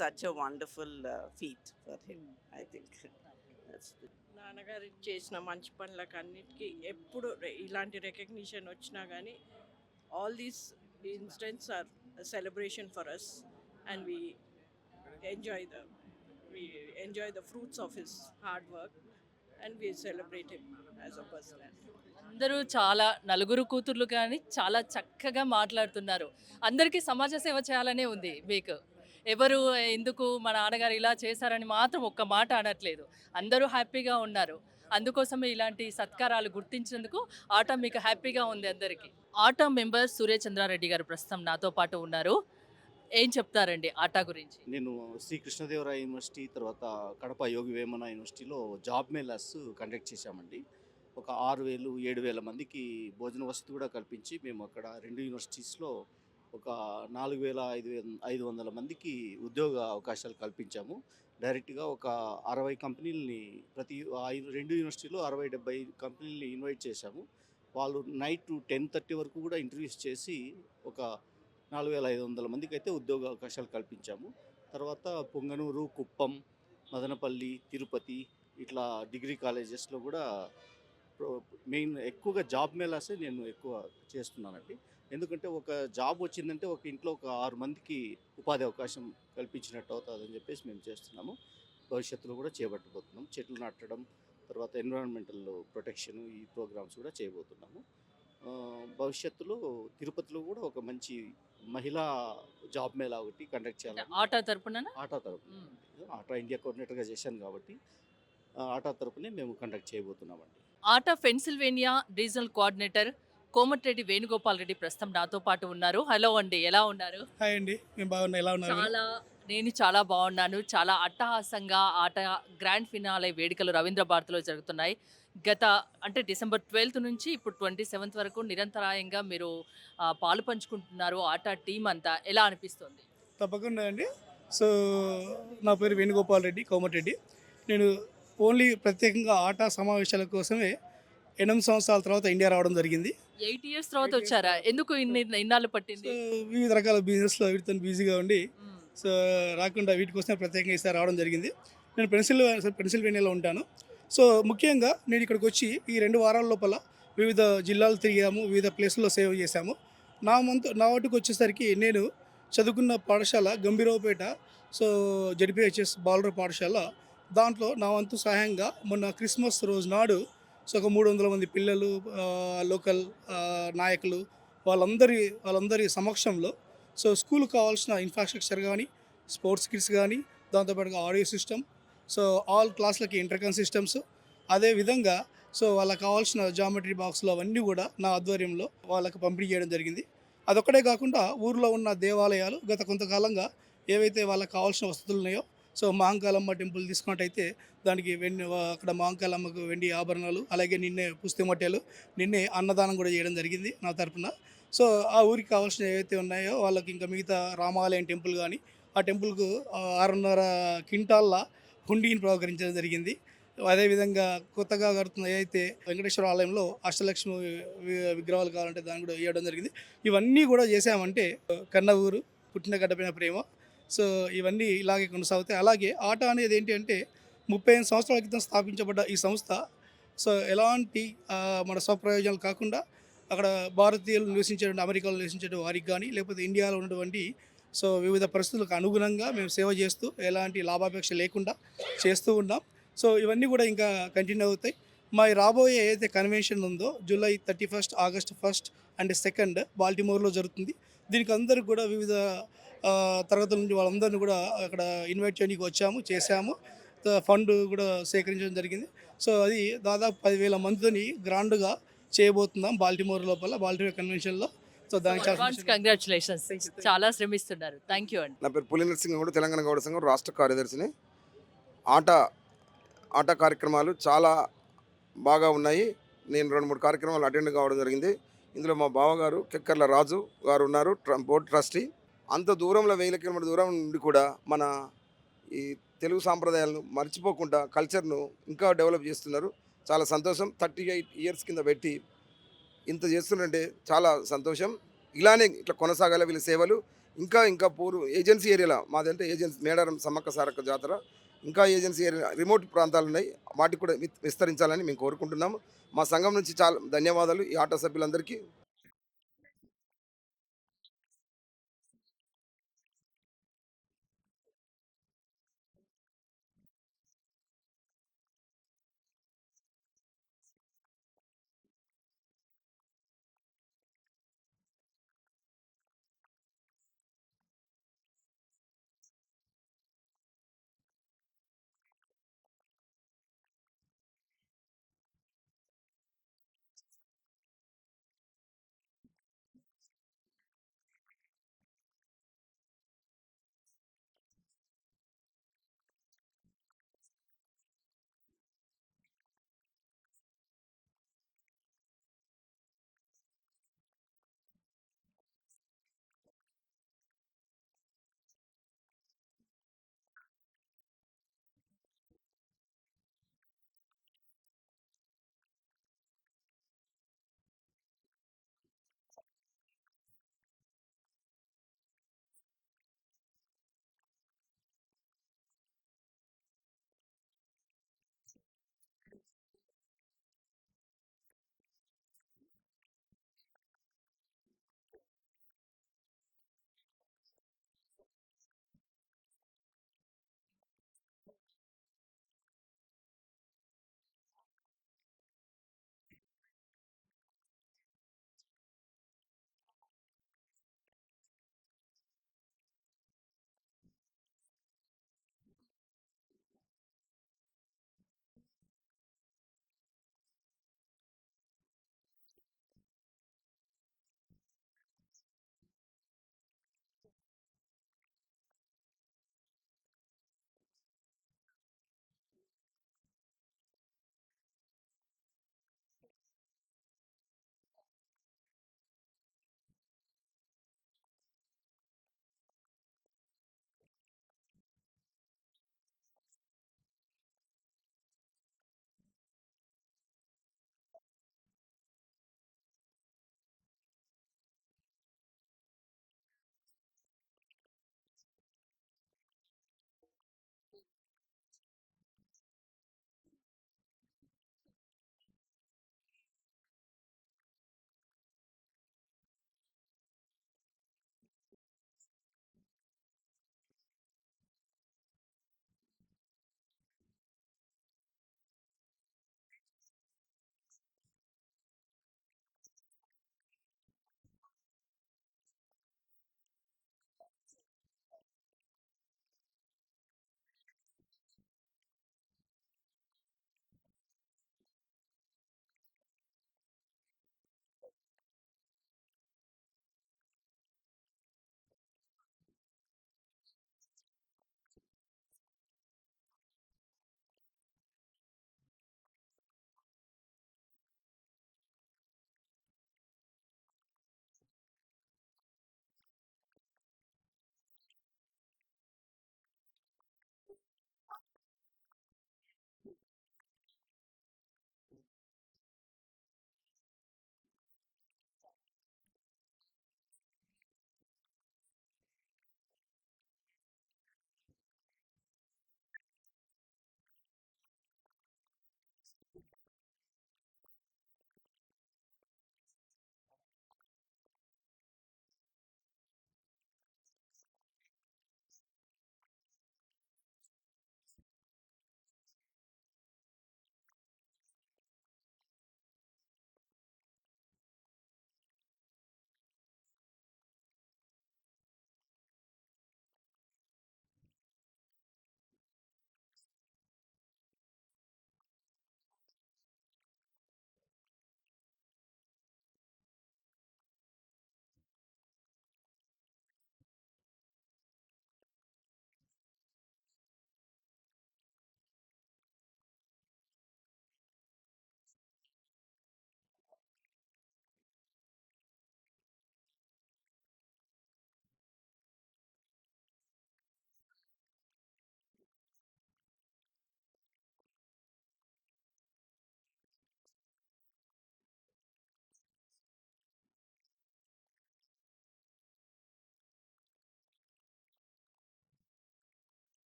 such a wonderful feat for him, I think. నాన్నగారు చేసిన మంచి పనులకు అన్నిటికీ ఎప్పుడు ఇలాంటి రికగ్నిషన్ వచ్చినా కానీ all these incidents are celebration for us and we enjoy the fruits of his hard work and we celebrate him as a person. అందరూ చాలా నలుగురు కూతుర్లు కానీ చాలా చక్కగా మాట్లాడుతున్నారు. అందరికీ సమాజ సేవ చేయాలనే ఉంది మీకు. ఎవరు ఎందుకు మా నాన్నగారు ఇలా చేశారని మాత్రం ఒక్క మాట అనట్లేదు. అందరూ హ్యాపీగా ఉన్నారు. అందుకోసమే ఇలాంటి సత్కారాలు గుర్తించినందుకు ఆటా మీకు హ్యాపీగా ఉంది అందరికీ. ఆటా మెంబర్ సూర్యచంద్రారెడ్డి గారు ప్రస్తుతం నాతో పాటు ఉన్నారు. ఏం చెప్తారండి ఆటా గురించి? నేను శ్రీ కృష్ణదేవరాయ యూనివర్సిటీ తర్వాత కడప యోగి వేమన యూనివర్సిటీలో జాబ్ మేళాస్ కండక్ట్ చేశామండి. ఒక 6,000-7,000 మందికి భోజన వసతి కూడా కల్పించి మేము అక్కడ 2 యూనివర్సిటీస్లో ఒక 4,500 మందికి ఉద్యోగ అవకాశాలు కల్పించాము. డైరెక్ట్గా ఒక 60 కంపెనీలని ప్రతి 2 యూనివర్సిటీలో 60-70 కంపెనీలని ఇన్వైట్ చేశాము. వాళ్ళు నైట్ 10:30 వరకు కూడా ఇంటర్వ్యూస్ చేసి ఒక 4,500 మందికి అయితే ఉద్యోగ అవకాశాలు కల్పించాము. తర్వాత పొంగనూరు, కుప్పం, మదనపల్లి, తిరుపతి ఇట్లా డిగ్రీ కాలేజెస్లో కూడా మెయిన్ ఎక్కువగా జాబ్ మేళాసే నేను ఎక్కువ చేస్తున్నానండి. ఎందుకంటే ఒక జాబ్ వచ్చిందంటే ఒక ఇంట్లో ఒక 6 మందికి ఉపాధి అవకాశం కల్పించినట్టు అవుతుందని చెప్పేసి మేము చేస్తున్నాము. భవిష్యత్తులో కూడా చేపట్టబోతున్నాం. చెట్లు నాటడం, తర్వాత ఎన్విరాన్మెంటల్ ప్రొటెక్షన్, ఈ ప్రోగ్రామ్స్ కూడా చేయబోతున్నాము. భవిష్యత్తులో తిరుపతిలో కూడా ఒక మంచి మహిళా జాబ్ మేళా ఒకటి కండక్ట్ చేయాలి. ఆటా తరపున ఆటా తరపున ఆటా ఇండియా కోఆర్డినేటర్గా చేశాను కాబట్టి ఆటా తరపునే మేము కండక్ట్ చేయబోతున్నామండి. ATA Pennsylvania regional coordinator Komatireddy Venugopal Reddy ప్రస్తుతం నాతో పాటు ఉన్నారు. హలో అండి, ఎలా ఉన్నారు? హాయ్ అండి, మేము బాగున్నా. ఎలా ఉన్నారు? నేను చాలా బాగున్నాను. చాలా అట్టహాసంగా ఆట గ్రాండ్ ఫినాలే వేడుకలు రవీంద్ర భారతిలో జరుగుతున్నాయి. అంటే డిసెంబర్ 12th నుంచి ఇప్పుడు 27th వరకు నిరంతరాయంగా మీరు పాలు పంచుకుంటున్నారు. ఆట టీం అంతా ఎలా అనిపిస్తుంది? తప్పకుండా అండి. సో నా పేరు వేణుగోపాల్ రెడ్డి, కోమటిరెడ్డి. నేను ఓన్లీ ప్రత్యేకంగా ఆట సమావేశాల కోసమే 8 సంవత్సరాల తర్వాత ఇండియా రావడం జరిగింది. 8 years తర్వాత వచ్చారా? ఎందుకు ఇన్నాళ్ళు పట్టింది? వివిధ రకాల బిజినెస్లో వీటితో బిజీగా ఉండి సో రాకుండా వీటి కోసం ప్రత్యేకంగా ఈసారి రావడం జరిగింది. నేను పెన్సిల్వేనియాలో ఉంటాను. సో ముఖ్యంగా నేను ఇక్కడికి వచ్చి ఈ 2 వారాల లోపల వివిధ జిల్లాలు తిరిగాము, వివిధ ప్లేసుల్లో సేవ చేశాము. నా వాటికి వచ్చేసరికి నేను చదువుకున్న పాఠశాల గంభీరావుపేట, సో జడ్పీహెచ్ఎస్ బాలుర పాఠశాల. దాంట్లో నా వంతు సహాయంగా మొన్న క్రిస్మస్ రోజు నాడు సో ఒక 300 మంది పిల్లలు, లోకల్ నాయకులు వాళ్ళందరి సమక్షంలో సో స్కూల్కి కావాల్సిన ఇన్ఫ్రాస్ట్రక్చర్ కానీ, స్పోర్ట్స్ కిట్స్ కానీ, దాంతోపాటుగా ఆడియో సిస్టమ్, సో ఆల్ క్లాస్లకి ఇంటర్కన్ సిస్టమ్స్, అదేవిధంగా సో వాళ్ళకి కావాల్సిన జామెట్రీ బాక్స్లు అవన్నీ కూడా నా ఆధ్వర్యంలో వాళ్ళకి పంపిణీ చేయడం జరిగింది. అదొక్కటే కాకుండా ఊర్లో ఉన్న దేవాలయాలు గత కొంతకాలంగా ఏవైతే వాళ్ళకి కావాల్సిన వసతులు ఉన్నాయో, సో మహంకాళమ్మ టెంపుల్ తీసుకున్నట్టయితే దానికి అక్కడ మహంకాళమ్మకు వెండి ఆభరణాలు, అలాగే నిన్నే పుస్తక మట్టెలు, నిన్నే అన్నదానం కూడా చేయడం జరిగింది నా తరపున. సో ఆ ఊరికి కావాల్సిన ఏవైతే ఉన్నాయో వాళ్ళకి ఇంకా మిగతా రామాలయం టెంపుల్ కానీ ఆ టెంపుల్కు 6.5 క్వింటాల్ల హుండీని ప్రోకరించడం జరిగింది. అదేవిధంగా కొత్తగా కడుతున్న ఏదైతే వెంకటేశ్వర ఆలయంలో అష్టలక్ష్మి విగ్రహాలు కావాలంటే దాన్ని కూడా ఇవ్వడం జరిగింది. ఇవన్నీ కూడా చేసామంటే కన్న ఊరు, పుట్టిన గడ్డపైన ప్రేమ. సో ఇవన్నీ ఇలాగే కొనసాగుతాయి. అలాగే ఆట అనేది ఏంటి అంటే 35 సంవత్సరాల క్రితం స్థాపించబడ్డ ఈ సంస్థ సో ఎలాంటి మన స్వప్రయోజనాలు కాకుండా అక్కడ భారతీయులు నివసించేటువంటి, అమెరికాలో నివసించేటువంటి వారికి కానీ, లేకపోతే ఇండియాలో ఉన్నటువంటి సో వివిధ పరిస్థితులకు అనుగుణంగా మేము సేవ చేస్తూ ఎలాంటి లాభాపేక్ష లేకుండా చేస్తూ ఉన్నాం. సో ఇవన్నీ కూడా ఇంకా కంటిన్యూ అవుతాయి. మా రాబోయే ఏదైతే కన్వెన్షన్ ఉందో July 31st, August 1st and 2nd బాల్టిమోర్లో జరుగుతుంది. దీనికి అందరికి కూడా వివిధ తరగతుల నుంచి వాళ్ళందరినీ కూడా అక్కడ ఇన్వైట్ చేయడానికి చేశాము. ఫండ్ కూడా సేకరించడం జరిగింది. సో అది దాదాపు 10,000 మందితోని గ్రాండ్గా చేయబోతున్నాం బాల్టిమోర్ లోపల, బాల్టిమోర్ కన్వెన్షన్లో. సో దానికి కంగ్రాచులేషన్స్, చాలా శ్రమిస్తున్నారు. థ్యాంక్ యూ అండి. నా పేరు పులి నరసింహ గౌడ్, తెలంగాణ గౌడ సంఘం రాష్ట్ర కార్యదర్శిని. ఆట కార్యక్రమాలు చాలా బాగా ఉన్నాయి. నేను 2-3 కార్యక్రమాలు అటెండ్ కావడం జరిగింది. ఇందులో మా బావగారు కెక్కర్ల రాజు గారు ఉన్నారు, బోర్డు ట్రస్టీ. అంత దూరంలో 1000 కిలోమీటర్ దూరం నుండి కూడా మన ఈ తెలుగు సాంప్రదాయాలను మర్చిపోకుండా కల్చర్ను ఇంకా డెవలప్ చేస్తున్నారు. చాలా సంతోషం. 38 years కింద పెట్టి ఇంత చేస్తుందంటే చాలా సంతోషం. ఇలానే ఇట్లా కొనసాగాలి వీళ్ళ సేవలు. ఇంకా ఏజెన్సీ ఏరియాలో మాదంటే ఏజెన్సీ మేడారం సమ్మక్క సారక్క జాతర, ఇంకా ఏజెన్సీ ఏరియా రిమోట్ ప్రాంతాలు ఉన్నాయి, వాటికి కూడా విస్తరించాలని మేము కోరుకుంటున్నాము. మా సంఘం నుంచి చాలా ధన్యవాదాలు ఈ ఆటో సభ్యులందరికీ.